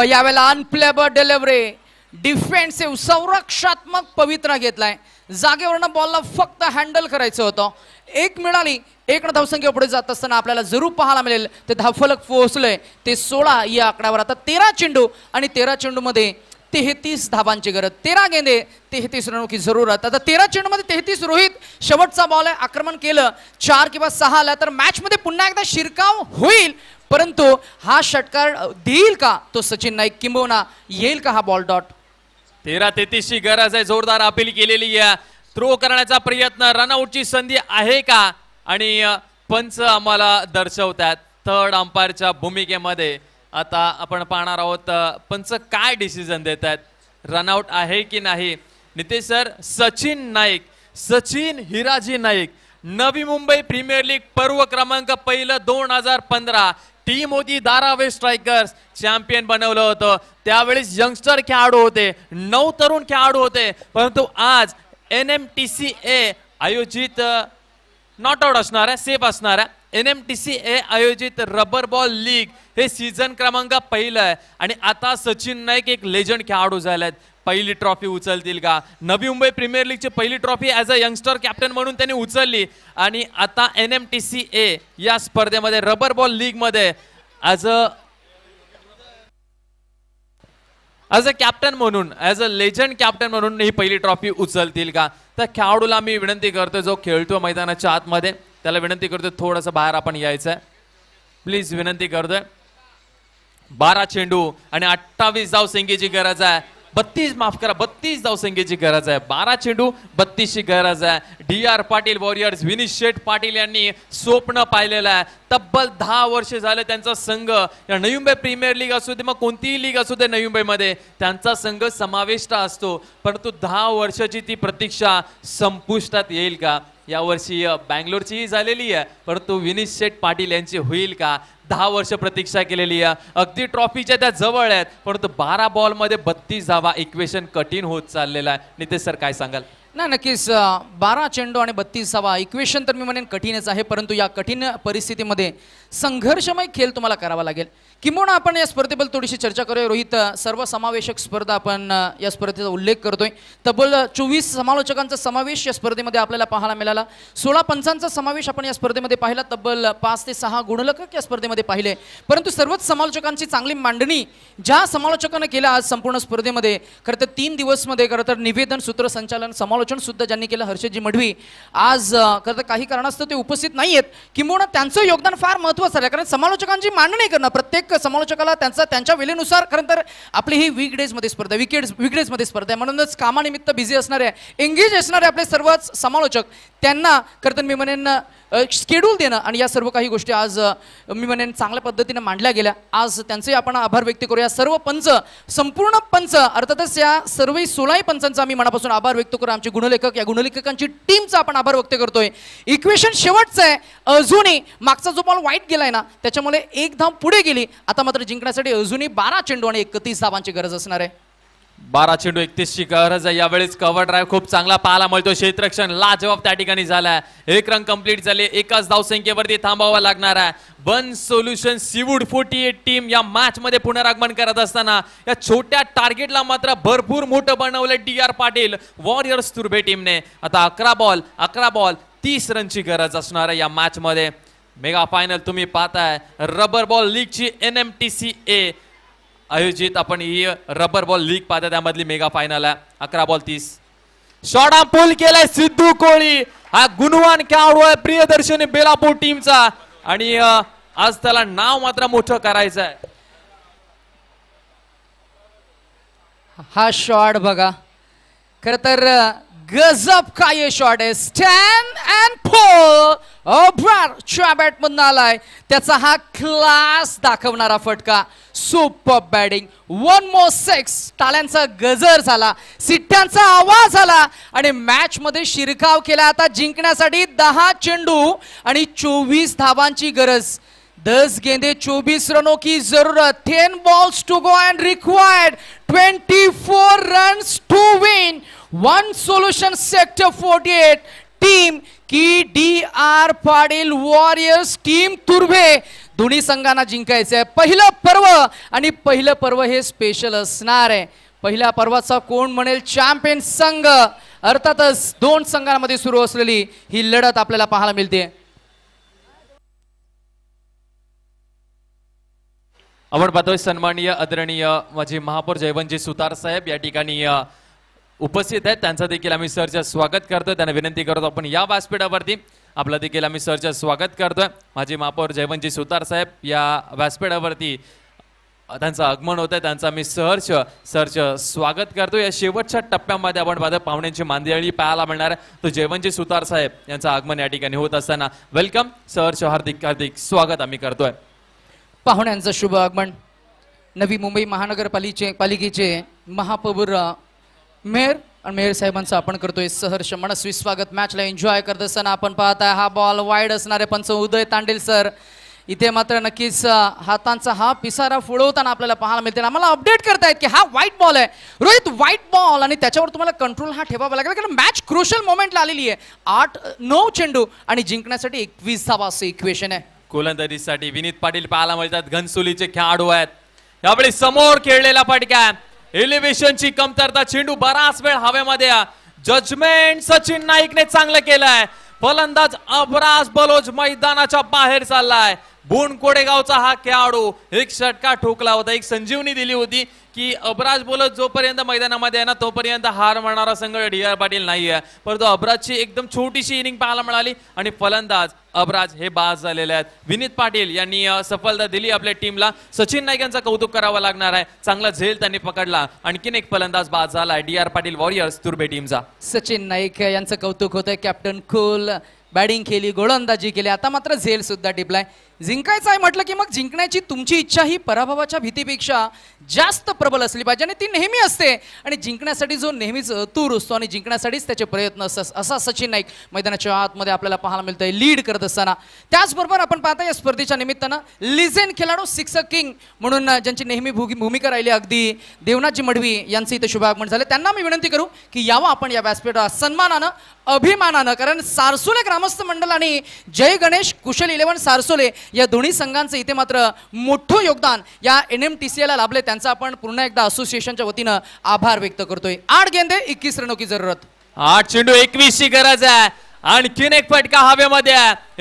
यावेळेला अनप्लेबल डिलिव्हरी, डिफेन्सिव्ह संरक्षात्मक पवित्रा घेतलाय. जागेवरनं बॉलला फक्त हँडल करायचं होतं. 1 मिळाली, 1 धावसंख्या पुढे जात असताना आपल्याला जरूर पाहायला मिळेल ते धावफलक पोहोचलंय ते 16 या आकड्यावर. आता 13 चेंडू आणि 13 चेंडूमध्ये 33 धावांची गरज. 13 गेंदे 33 रनों की जरूरत. आता 13 चेंडूमध्ये 33. रोहित शेवटचा बॉल आहे, आक्रमण केलं 4 किंवा 6 आला तर मॅच मध्ये पुन्हा एकदा शिरकाव होईल, परंतु हा षटकार देईल का तो सचिन नाईक, किंबहुना येईल का हा बॉल डॉट. 13-33 ची गरज आहे. जोरदार अपील केलेली आहे. थ्रो करण्याचा प्रयत्न, रनआउटची संधी आहे का आणि पंच आम्हाला दर्शवतात थर्ड अंपायरच्या भूमिकेमध्ये. आता आपण पाहणार आहोत पंच काय डिसिजन देत आहेत, रनआउट आहे की नाही. Nitesh sir, Sachin Naik, Sachin Hiraji Naik Navi Mumbai premier league पर्व क्रमांक 1 2015 टीम होती धारावी स्ट्रायकर्स, चॅम्पियन बनवलं होतं. त्यावेळेस यंगस्टर खेळाडू होते, 9 तरुण खेळाडू होते. परंतु आज NMTCA आयोजित नॉट आउट असणार आहे, सेफ असणार आहे. NMTCA आयोजित रबर बॉल लीग हे सीझन क्रमांक 1 आहे आणि आता सचिन नाईक एक लेजंड खेळाडू झालेत. पहिली ट्रॉफी उचलतील का? नवी मुंबई प्रीमियर लीगची पहिली trophy as a youngster captain म्हणून त्यांनी उचलली आणि आता NMTCA या स्पर्धेमध्ये रबर बॉल लीग मध्ये ॲज अ कॅप्टन म्हणून, ॲज अ लेजंड कॅप्टन म्हणून ही पहिली ट्रॉफी उचलतील का? तर खेळाडूला मी विनंती करतो जो खेळतो मैदानाच्या आतमध्ये त्याला विनंती करतोय थोडंसं बाहेर आपण यायचंय, प्लीज विनंती करतोय. 12 चेंडू आणि 28 धावसंख्येची गरज आहे. 32 धावसंख्येची गरज आहे. 12 चेंडू 32 ची गरज आहे. DR पाटील वॉरियर्स, विनीश शेठ पाटील यांनी स्वप्न पाहिलेलं आहे. तब्बल 10 वर्ष झाले त्यांचा संघ या नवी मुंबई प्रीमियर लीग असू दे मग कोणतीही लीग असू दे नवी मुंबईमध्ये त्यांचा संघ समाविष्ट असतो. परंतु 10 वर्षाची ती प्रतीक्षा संपुष्टात येईल का? यावर्षी बँगलोरचीही झालेली आहे, परंतु विनीश शेठ पाटील यांची होईल का? 10 वर्ष प्रतीक्षा केलेली आहे. अगदी ट्रॉफीच्या त्या जवळ आहेत, परंतु 12 बॉलमध्ये 32 धावा, इक्वेशन कठीण होत चाललेलं आहे. नितेश सर काय सांगाल? नाही, नक्कीच 12 चेंडू आणि 32 धावा, इक्वेशन तर मी म्हणेन कठीणच आहे, परंतु या कठीण परिस्थितीमध्ये संघर्षमय खेळ तुम्हाला करावा लागेल. किंबहुना आपण या स्पर्धेबद्दल थोडीशी चर्चा करूया. रोहित, सर्वसमावेशक स्पर्धा आपण या स्पर्धेचा उल्लेख करतोय. तब्बल 24 समालोचकांचा समावेश या स्पर्धेमध्ये आपल्याला पाहायला मिळाला. 16 पंचांचा समावेश आपण या स्पर्धेमध्ये पाहिला. तब्बल 5 ते 6 गुणलेखक या स्पर्धेमध्ये पाहिले. परंतु सर्वच समालोचकांची चांगली मांडणी ज्या समालोचकांना केलं आज संपूर्ण स्पर्धेमध्ये, खरं तर 3 दिवसमध्ये खरं तर निवेदन, सूत्रसंचालन, समालोचन सुद्धा ज्यांनी केलं हर्षदजी मढवी, आज खरं तर काही कारणास्तव ते उपस्थित नाही आहेत. किंबहुना त्यांचं योगदान फार महत्त्वाचं आहे. कारण समालोचकांची मांडणी करणं, प्रत्येक समालोचकाला त्यांच्या वेळेनुसार, खरं तर आपली ही वीकडेजमध्ये स्पर्धा, वीकडेजमध्ये स्पर्धा आहे, म्हणूनच कामानिमित्त बिझी असणारे, एंगेज असणारे आपले सर्वच समालोचक, त्यांना खरं तर मी म्हणेन शेड्यूल देणं आणि या सर्व काही गोष्टी आज मी म्हणेन चांगल्या पद्धतीने मांडल्या गेल्या. आज त्यांचे आपण आभार व्यक्त करूया. सर्व पंच, संपूर्ण पंच, अर्थातच या सर्व 16 पंचांचा आम्ही मनापासून आभार व्यक्त करू. आमचे गुणलेखक, या गुणलेखकांची टीमचा आपण आभार व्यक्त करतोय. इक्वेशन शेवटचं आहे. अजूनही मागचा जो बॉल वाईट गेलाय ना, त्याच्यामुळे एक धाव पुढे गेली. आता मात्र जिंकण्यासाठी अजूनही 12 चेंडू आणि 31 धावांची गरज असणार आहे. 12 चेंडू 31ची गरज आहे. यावेळेस कव्हर ड्राईव्ह खूप चांगला पाहायला मिळतो. क्षेत्ररक्षण लाजवाब त्या ठिकाणी झालाय. एक रन कंप्लीट झाले. एकाच धावसंख्येवरती थांबावा लागणार आहे. वन सोल्युशन सीवूड 48 टीम या मॅच मध्ये पुनरागमन करत असताना या छोट्या टार्गेटला मात्र भरपूर मोठं बनवलं डी.आर. पाटील वॉरियर्स तुर्भे टीमने. आता 11 बॉल 30 रनची गरज असणार आहे या मॅच मध्ये. मेगा फायनल तुम्ही पाहताय. रबर बॉल लीगची NMTCA आयोजित आपण ही रबर बॉल लीग पाहता, त्यामधली मेगा फायनल आहे. 11 बॉल 30. शॉट पूल केलाय सिद्धू कोळी. हा गुणवान खेळाडू आहे प्रियदर्शनी बेलापूर टीमचा आणि आज त्याला नाव मात्र मोठं करायचं आहे. हा शॉट बघा, खर तर गजब काय शॉट आहे. स्टँड अँड पुल ओब्रारच्या बॅटमधून आलाय. त्याचा हा क्लास दाखवणारा फटका. Super batting. 1 more 6. टाळ्यांचा गजर झाला, सिट्ट्यांचा आवाज आला आणि मॅच मध्ये शिरकाव केला. आता जिंकण्यासाठी 10 चेंडू आणि 24 धावांची गरज. 10 गेंदे 24 रनों की जरूरत. 10 balls to go and required 24 runs to win. One solution sector 48 team की DR. Patil warriors team Turbhe. दोन्ही संघांना जिंकायचं आहे. पहिलं पर्व आणि पहिलं पर्व हे स्पेशल असणार आहे. पहिल्या पर्वाचा कोण म्हणेल चॅम्पियन संघ. अर्थातच 2 संघांमध्ये सुरू असलेली ही लढत आपल्याला पाहायला मिळते. आपण पाहतोय सन्माननीय आदरणीय माजी महापौर जयवंतजी सुतार साहेब या ठिकाणी उपस्थित आहेत. त्यांचं देखील आम्ही सरचं स्वागत करतोय. त्यांना विनंती करतो आपण या व्यासपीठावरती आपलं देखील आम्ही सरचं स्वागत करतोय. माजी महापौर जयवंतजी सुतार साहेब या व्यासपीठावरती त्यांचं आगमन होतं. त्यांचं आम्ही सरचं स्वागत करतो. या शेवटच्या टप्प्यामध्ये आपण पाहतो पाहुण्यांची मांदियाळी पाहायला मिळणार आहे. तो जयवंतजी सुतार साहेब यांचं आगमन या ठिकाणी होत असताना वेलकम सरचं हार्दिक हार्दिक स्वागत आम्ही करतोय. पाहुण्यांचं शुभ आगमन. नवी मुंबई महानगरपालिकेचे महापौर मेयर साहेबांचं आपण करतोय सहर्ष मनस्वी स्वागत. मॅचला एन्जॉय करत असताना आपण पाहताय हा बॉल वाईड असणारे पंच उदय तांडेल सर इथे मात्र नक्कीच हातांचा हा पिसारा फुडवताना आपल्याला पाहायला मिळते. आम्हाला अपडेट करतायत की हा व्हाईट बॉल आहे. रोहित, व्हाईट बॉल आणि त्याच्यावर तुम्हाला कंट्रोल हा ठेवावा लागेल कारण मॅच क्रुशियल मोमेंटला आलेली आहे. 8-9 चेंडू आणि जिंकण्यासाठी 21 धावा असं इक्वेशन आहे. गोलंदाजीसाठी विनीत पाटील पाहायला मिळतात. घनसोलीचे खेळाडू आहेत. यावेळी समोर खेळलेला फटका. एलिव्हेशनची कमतरता. चेंडू बराच वेळ हवेमध्ये. जजमेंट सचिन नाईकने चांगलं केलंय. फलंदाज अब्राज बलोच मैदानाच्या बाहेर चाललाय. बोन कोडेगावचा हा खेळाडू एक षटका ठोकला होता. एक संजीवनी दिली होती की अब्राज बलोच जोपर्यंत मैदानामध्ये आहे ना तोपर्यंत हार मारणारा संघ डी.आर. पाटील नाही आहे. परंतु अब्राजची एकदम छोटीशी इनिंग पाहायला मिळाली आणि फलंदाज अब्राज हे बाद झालेले आहेत. विनीत पाटील यांनी सफलता दिली आपल्या टीमला. सचिन नाईक यांचं कौतुक करावं लागणार आहे. चांगला झेल त्यांनी पकडला. आणखीन एक फलंदाज बाद झाला डी.आर. पाटील वॉरियर्स तुर्भे टीमचा. सचिन नाईक यांचं कौतुक होतंय. कॅप्टन कूल बॅटिंग केली, गोलंदाजी केली. आता मात्र झेल सुद्धा टिपलाय. जिंकायचं आहे म्हटलं की मग जिंकण्याची तुमची इच्छा ही पराभवाच्या भीतीपेक्षा जास्त प्रबल असली पाहिजे आणि ती नेहमी असते. आणि जिंकण्यासाठी जो नेहमीच तूर असतो आणि जिंकण्यासाठीच त्याचे प्रयत्न असतात असा सचिन नाईक मैदानाच्या आतमध्ये आपल्याला पाहायला मिळतंय लीड करत असताना. त्याचबरोबर आपण पाहता या स्पर्धेच्या निमित्तानं लिजेंड खेळाडू सिक्सर किंग म्हणून ज्यांची नेहमी भूमिका राहिली अगदी देवनाथजी मढवी यांचं इथं शुभागमन झालं. त्यांना मी विनंती करू की यावं आपण या व्यासपीठावर सन्मानानं अभिमानानं. कारण सारसोले ग्रामस्थ मंडळ आणि जय गणेश कुशल 11 सारसोले या दोन्ही संघांचं इथे मात्र मोठं योगदान या NMTCL ला लाभले. त्यांचा आपण पुन्हा एकदा असोसिएशनच्या वतीनं आभार व्यक्त करतोय. 8 गेंदे 21 रनों की जरूरत. 8 चेंडू 21 ची गरज आहे. आणखीन एक फटका हवेमध्ये.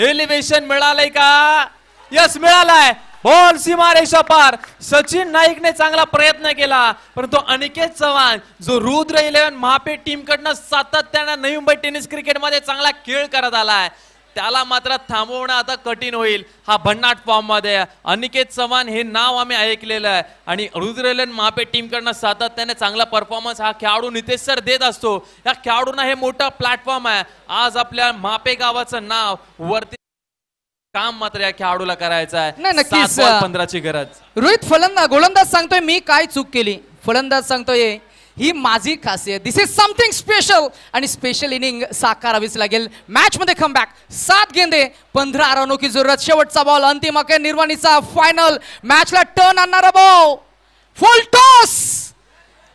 एलिव्हेशन मिळालंय का? यस, मिळालाय. बॉल सीमारेषा पार. सचिन नाईकने चांगला प्रयत्न केला, परंतु अनिकेत चव्हाण जो रुद्र 11 महापे टीम कडनं सातत्याने नवी मुंबई टेनिस क्रिकेटमध्ये चांगला खेळ करत आलाय, त्याला मात्र थांबवणं आता कठीण होईल. हा भन्नाट फॉर्म मध्ये अनिकेत चव्हाण हे नाव आम्ही ऐकलेलं आहे आणि रुद्र 11 महापे टीम कडनं सातत्याने चांगला परफॉर्मन्स हा खेळाडू नितेश सर देत असतो. या खेळाडूंना हे मोठं प्लॅटफॉर्म आहे. आज आपल्या महापे गावाचं नाव वरती काम मात्र या खेळाडूला करायचं आहे. नाही, नक्कीच 15 ची गरज. रोहित गोलंदाज सांगतोय मी काय चूक केली. फलंदाज सांगतोय ही माझी खासियत. दिस इज समथिंग स्पेशल आणि स्पेशल इनिंग साकारावीच लागेल. मॅच मध्ये कमबॅक. 7 गेंदे 15 रनों की जरूरत. शेवटचा बॉल अंतिम अखेर निर्वाणीचा फायनल. मॅचला टर्न आणणारा बॉल. फुल टॉस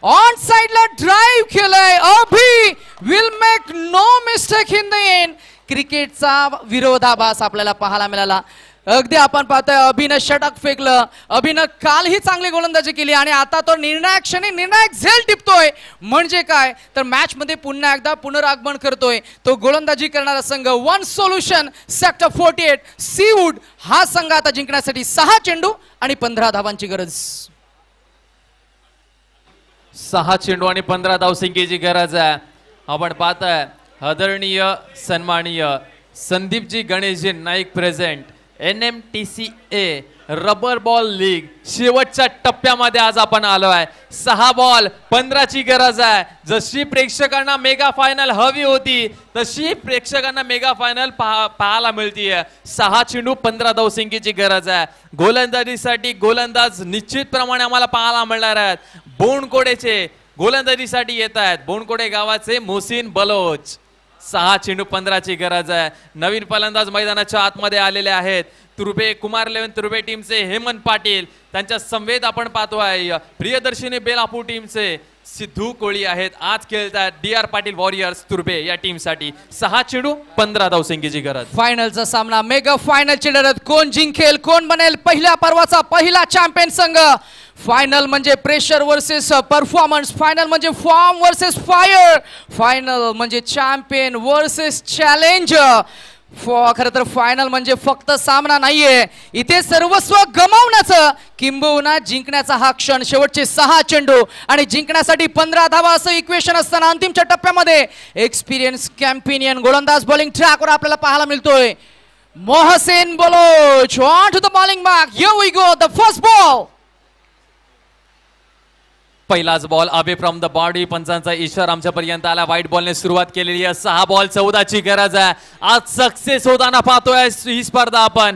ऑन साइडला ड्राइव्ह केलंय. Abhi will make no mistake in the end. क्रिकेटचा विरोधाभास आपल्याला पाहायला मिळाला. अगदी आपण पाहतोय अभिनं षटक फेकलं. अभिनं कालही चांगली गोलंदाजी केली आणि आता तो निर्णायक क्षणी निर्णायक झेल टिपतोय. म्हणजे काय तर मॅच मध्ये पुन्हा एकदा पुनरागमन करतोय तो गोलंदाजी करणारा संघ. वन सोल्युशन सेक्टर 48 सीवूड हा संघ आता जिंकण्यासाठी 6 चेंडू आणि 15 धावांची गरज. 6 चेंडू आणि 15 धावसंख्येची गरज आहे. आपण पाहताय आदरणीय सन्माननीय Sandeepji Ganeshji Naik present NMTCA rubber ball league शेवटच्या टप्प्यामध्ये आज आपण आलो आहे. 6 बॉल 15 ची गरज आहे. जशी प्रेक्षकांना मेगा फायनल हवी होती तशी प्रेक्षकांना मेगा फायनल पाहायला मिळतीये. 6 चेंडू 15 धावसंख्येची गरज आहे. गोलंदाजीसाठी गोलंदाज निश्चितप्रमाणे आम्हाला पाहायला मिळणार आहेत. बोंडकोडेचे गोलंदाजीसाठी येत आहेत. बोंडकोडे गावाचे मोहसिन बलोच. 6 चेंडू 15 ची गरज आहे. नवीन फलंदाज मैदानाच्या आतमध्ये आलेले आहेत. तुर्बे कुमार 11 तुर्बे टीमचे हेमंत पाटील. त्यांच्या समवेत आपण पाहतोय प्रियदर्शिनी बेलापूर टीमचे सिद्धू कोळी आहेत. आज खेळतात DR पाटील वॉरियर्स तुर्बे या टीमसाठी. 6 चेंडू 15 धावसंख्येची गरज. फायनलचा सामना. मेगा फायनलची लढत. कोण जिंकेल कोण बनेल पहिल्या पर्वाचा पहिला चॅम्पियन संघ. फायनल म्हणजे प्रेशर वर्सेस परफॉर्मन्स. फायनल म्हणजे फॉर्म वर्सेस फायर. फायनल म्हणजे चॅम्पियन वर्सेस चॅलेंजर. खरं तर फायनल म्हणजे फक्त सामना नाहीये, इथे सर्वस्व गमावण्याचं किंबहुना जिंकण्याचा हा क्षण. शेवटचे 6 चेंडू आणि जिंकण्यासाठी 15 धावा असं इक्वेशन असताना अंतिमच्या टप्प्यामध्ये एक्सपिरियन्स कॅम्पिनियन गोलंदाज बॉलिंग ट्रॅकवर आपल्याला पाहायला मिळतोय. Mohsin Baloch on to the bowling mark. Here we go. The first ball. पहिलाच ball away from the body. पंचांचा इशारा आमच्यापर्यंत आला. व्हाईट बॉलने सुरुवात केलेली आहे. 6 बॉल 14 ची गरज आहे. आज सक्सेस होताना पाहतोय ही स्पर्धा आपण,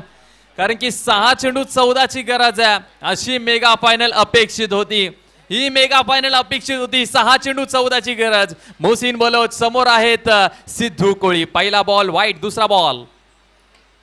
कारण की 6 चेंडू 14 ची गरज आहे. अशी मेगा फायनल अपेक्षित होती. ही मेगा फायनल अपेक्षित होती. 6 चेंडू 14 ची गरज. मोहसिन बलोच समोर आहेत सिद्धू कोळी. पहिला बॉल व्हाईट. दुसरा बॉल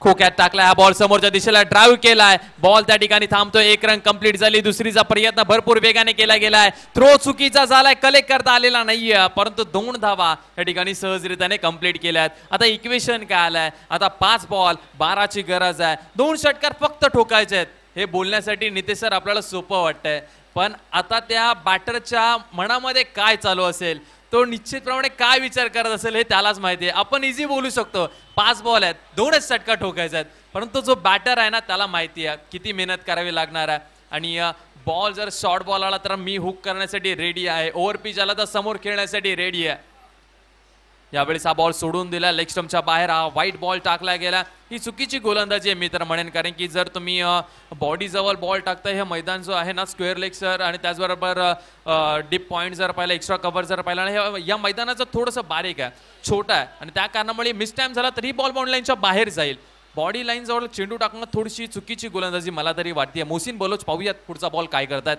खोक्यात टाकलाय. हा बॉल समोरच्या दिशेला ड्राईव्ह केलाय. बॉल त्या ठिकाणी थांबतोय. 1 रन कंप्लीट झाली. दुसरीचा प्रयत्न भरपूर वेगाने केला गेलाय. थ्रो चुकीचा झालाय. कलेक्ट करता आलेला नाहीये, परंतु 2 धावा या ठिकाणी सहजरित्याने कंप्लीट केल्यात. आता इक्वेशन काय आलाय. आता 5 बॉल 12 ची गरज आहे. 2 षटकार फक्त ठोकायचे आहेत. हे बोलण्यासाठी नितेश सर आपल्याला सोपं वाटतंय, पण आता त्या बॅटरच्या मनामध्ये काय चालू असेल, तो निश्चितप्रमाणे काय विचार करत असेल हे त्यालाच माहिती आहे. आपण इझी बोलू शकतो. 5 बॉल आहेत, 2च षटकार ठोकायचे आहेत, परंतु जो बॅटर आहे ना त्याला माहिती आहे किती मेहनत करावी लागणार आहे. आणि बॉल जर शॉर्ट बॉल आला तर मी हुक करण्यासाठी रेडी आहे. ओव्हर पिच आला तर समोर खेळण्यासाठी रेडी आहे. यावेळेस हा बॉल सोडून दिला. लेग स्टंपच्या बाहेर हा व्हाईट बॉल टाकला गेला. ही चुकीची गोलंदाजी आहे मी तर म्हणेन, कारण की जर तुम्ही बॉडी जवळ बॉल टाकताय, हे मैदान जो आहे ना स्क्वेअर लेग सर आणि त्याचबरोबर डीप पॉईंट जर पाहिला, एक्स्ट्रा कव्हर जर पाहिला, हे या मैदानाचं थोडंसं बारीक आहे, छोटा आहे, आणि त्या कारणामुळे मिस टाइम झाला तरी बॉल बाउंड लाईनच्या बाहेर जाईल. बॉडी लाईन जवळ चेंडू टाकणं थोडीशी चुकीची गोलंदाजी मला तरी वाटते. मोहसिन बलोच पाहूयात पुढचा बॉल काय करतात.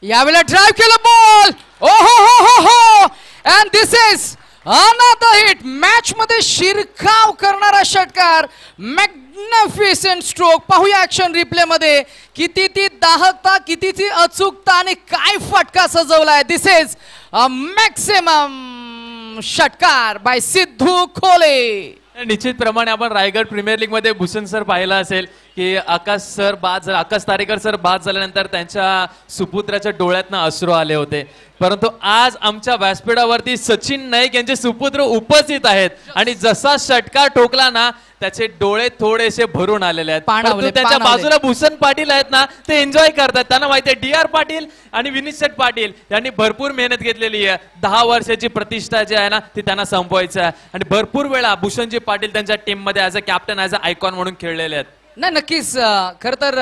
यावेळेला ड्राइव्ह केला बॉल. ओहो हो हो हो. And this is another hit. Match मध्ये शिरकाव करणारा षटकार. Magnificent stroke. पाहूया ऍक्शन रिप्ले मध्ये किती ती दाहकता, किती ती अचूकता आणि काय फटका सजवलाय. दिस इज अ मॅक्सिमम षटकार बाय सिद्धू खोले. निश्चितप्रमाणे आपण रायगड प्रीमियर लीग मध्ये भूषण सर पाहिलं असेल की आकाश तारेकर सर बाद झाल्यानंतर त्यांच्या सुपुत्राच्या डोळ्यातनं अश्रू आले होते, परंतु आज आमच्या व्यासपीठावरती सचिन नाईक यांचे सुपुत्र उपस्थित आहेत आणि जसा षटकार ठोकला ना त्याचे डोळे थोडेसे भरून आलेले आहेत. परंतु त्याच्या बाजूला भूषण पाटील आहेत ना, ते एन्जॉय करतात. त्यांना माहिती आहे डी आर पाटील आणि विनीत शेठ पाटील यांनी भरपूर मेहनत घेतलेली आहे. 10 वर्षाची प्रतिष्ठा जी आहे ना ती त्यांना संपवायची आहे आणि भरपूर वेळा भूषणजी पाटील त्यांच्या टीम मध्ये as a captain as a icon म्हणून खेळलेले आहेत. नाही नक्कीच खर तर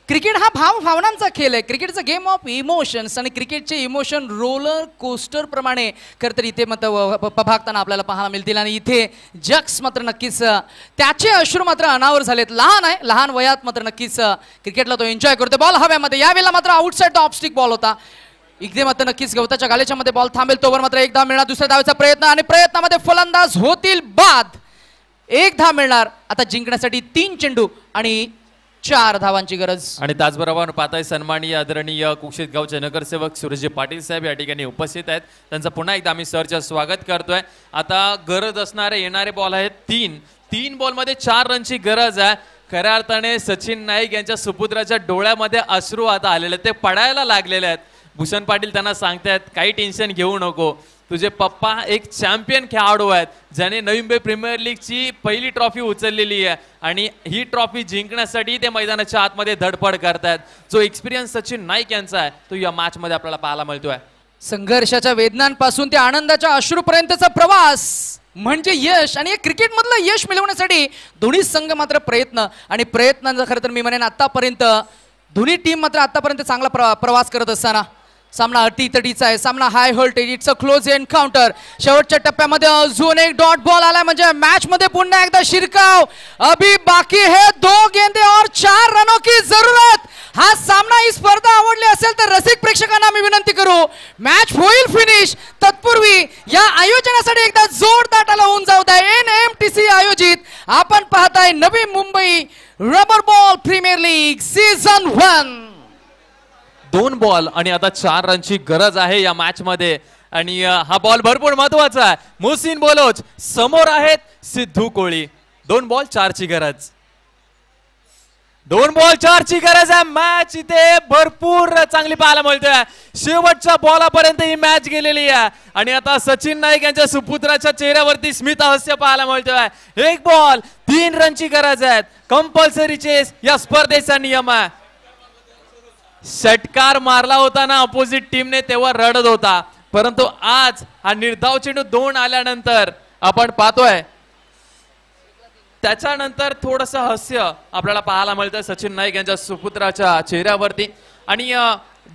क्रिकेट हा भावनांचा खेळ आहे. क्रिकेटचा गेम ऑफ इमोशन्स आणि क्रिकेटचे इमोशन रोलर कोस्टर प्रमाणे खरं तर इथे मात्र पभागताना आपल्याला पाहायला मिळतील आणि इथे जक्स मात्र नक्कीच त्याचे अश्रू मात्र अनावर झालेत. लहान आहे, लहान वयात मात्र नक्कीच क्रिकेटला तो एन्जॉय करतो. बॉल हव्यामध्ये, यावेळेला मात्र आउटसाइड द ऑफस्टिक बॉल होता. इथे मात्र नक्कीच गवताच्या गालेच्या मध्ये बॉल थांबेल तोवर मात्र एक धाव मिळणार. दुसऱ्या धावेचा प्रयत्न आणि प्रयत्नामध्ये फलंदाज होतील बाद. एक धाव मिळणार. आता जिंकण्यासाठी 3 चेंडू आणि 4 धावांची गरज. आणि त्याचबरोबर पाहताय सन्माननीय आदरणीय कुक्षित गावचे नगरसेवक सुरेशजी पाटील साहेब या ठिकाणी उपस्थित आहेत. त्यांचं पुन्हा एकदा आम्ही सरचं स्वागत करतोय. आता गरज असणारे येणारे बॉल आहेत 3 बॉलमध्ये 4 रनची गरज आहे. खऱ्या अर्थाने सचिन नाईक यांच्या सुपुत्राच्या डोळ्यामध्ये अश्रू आता आलेले, ते पडायला लागलेले आहेत. भूषण पाटील त्यांना सांगतायत काही टेन्शन घेऊ नको, तुझे पप्पा एक चॅम्पियन खेळाडू आहेत ज्याने नवी मुंबई प्रीमियर लीगची पहिली ट्रॉफी उचललेली आहे आणि ही ट्रॉफी जिंकण्यासाठी ते मैदानाच्या आतमध्ये धडपड करतायत. जो एक्सपिरियन्स सचिन नाईक यांचा आहे तो या मॅच मध्ये आपल्याला पाहायला मिळतोय. संघर्षाच्या वेदनांपासून ते आनंदाच्या अश्रूपर्यंतचा प्रवास म्हणजे यश आणि क्रिकेटमधलं यश मिळवण्यासाठी दोन्ही संघ मात्र प्रयत्नांचा खरं तर मी म्हणेन आतापर्यंत दोन्ही टीम मात्र आतापर्यंत चांगला प्रवास करत असताना सामना अटीतटीचा आहे. सामना high voltage, it's a close encounter. शेवटच्या टप्प्यामध्ये अजून एक डॉट बॉल आलाय म्हणजे मॅच मध्ये पुन्हा एकदा शिरकाव. अभी बाकी है 2 गेंदे और 4 रनों की जरूरत. हा सामना, ही स्पर्धा आवडली असेल तर रसिक प्रेक्षकांना मी विनंती करू मॅच होईल फिनिश. तत्पूर्वी या आयोजनासाठी एकदा जोरदार टाळ्या होऊन जाऊ द्या. NMTC आयोजित आपण पाहताय Navi Mumbai rubber ball premier league season 1. 2 ball आणि आता 4 रनची गरज आहे या मॅच मध्ये आणि हा बॉल भरपूर महत्वाचा आहे. मुहसिन बोलोच समोर आहेत, सिद्धू कोळी. 2 बॉल 4 ची गरज. 2 बॉल 4 ची गरज आहे. मॅच इथे भरपूर चांगली पाहायला मिळते. शेवटच्या बॉलापर्यंत ही मॅच गेलेली आहे आणि आता सचिन नाईक यांच्या सुपुत्राच्या चेहऱ्यावरती स्मित हास्य पाहायला मिळतोय. 1 बॉल 3 रनची गरज आहे. कंपल्सरी चेस या स्पर्धेचा नियम आहे. षटकार मारला होता ना अपोजिट टीमने तेव्हा रडत होता, परंतु आज हा निर्धाव चेंडू 2 आल्यानंतर आपण पाहतोय त्याच्यानंतर थोडस हास्य आपल्याला पाहायला मिळतं सचिन नाईक यांच्या सुपुत्राच्या चेहऱ्यावरती. आणि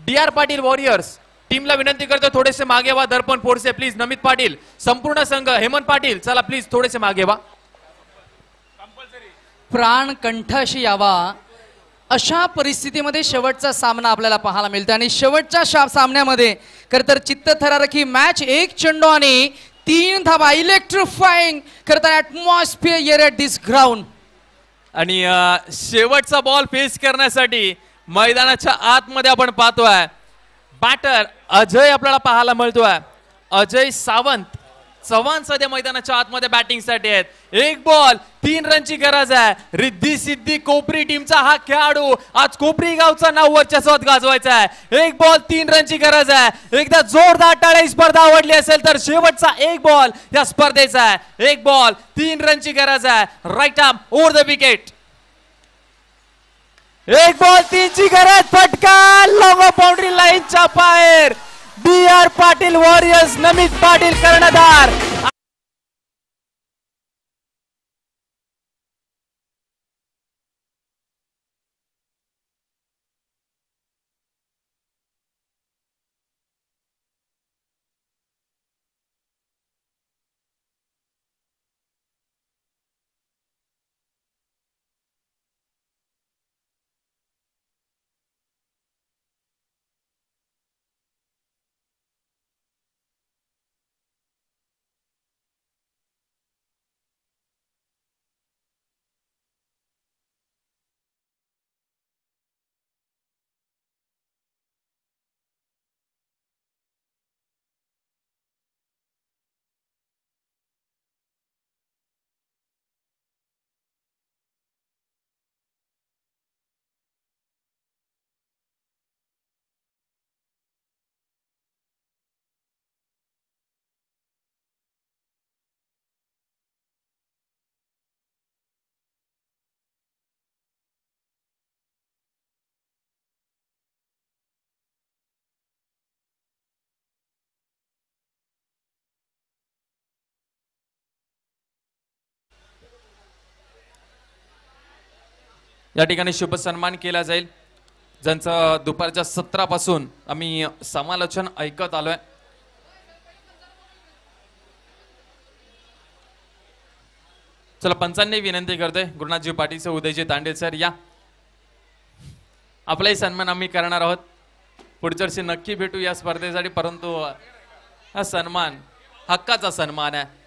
डी आर पाटील वॉरियर्स टीमला विनंती करतो थोडेसे मागे व्हा. दर्पण फोर्से प्लीज. नमित पाटील, संपूर्ण संघ, हेमंत पाटील चला प्लीज थोडेसे मागे व्हा. प्राण कंठाशी यावा अशा परिस्थितीमध्ये शेवटचा सामना आपल्याला पाहायला मिळतो आणि शेवटच्या सामन्यामध्ये खरं तर चित्तथरारकी मॅच. 1 चेंडू आणि 3 धावा. इलेक्ट्रिफाईंग खरं तर ॲटमॉस्फिअर एट दिस ग्राउंड. आणि शेवटचा बॉल फेस करण्यासाठी मैदानाच्या आतमध्ये आपण पाहतोय बॅटर अजय आपल्याला पाहायला मिळतोय. अजय सावंत चव्हाण सध्या मैदानाच्या आतमध्ये बॅटिंग साठी आहेत. 1 बॉल 3 रनची गरज आहे. रिद्धी सिद्धी कोपरी टीमचा हा खेळाडू आज कोपरी गावचा नाव वर्चस्वात गाजवायचा आहे. 1 बॉल 3 रनची गरज आहे. एकदा जोरदार टाळ्या. ही स्पर्धा आवडली असेल तर शेवटचा 1 बॉल या स्पर्धेचा आहे. 1 बॉल 3 रनची गरज आहे. Right arm over the wicket. 1 ball 3 ची गरज. फटका लॉंग बाउंड्री लाईनच्या बाहेर. D R Patil warriors, Namit Patil कर्णधार. या ठिकाणी शुभ सन्मान केला जाईल, ज्यांचं दुपारच्या 17 पासून आम्ही समालोचन ऐकत आलोय. चला पंचांनी विनंती करतोय गुरुनाथजी पाटील सर, उदयजी तांडे सर या. आपलाही सन्मान आम्ही करणार आहोत. पुढच्या वर्षी नक्की भेटू या स्पर्धेसाठी, परंतु हा सन्मान हक्काचा सन्मान आहे.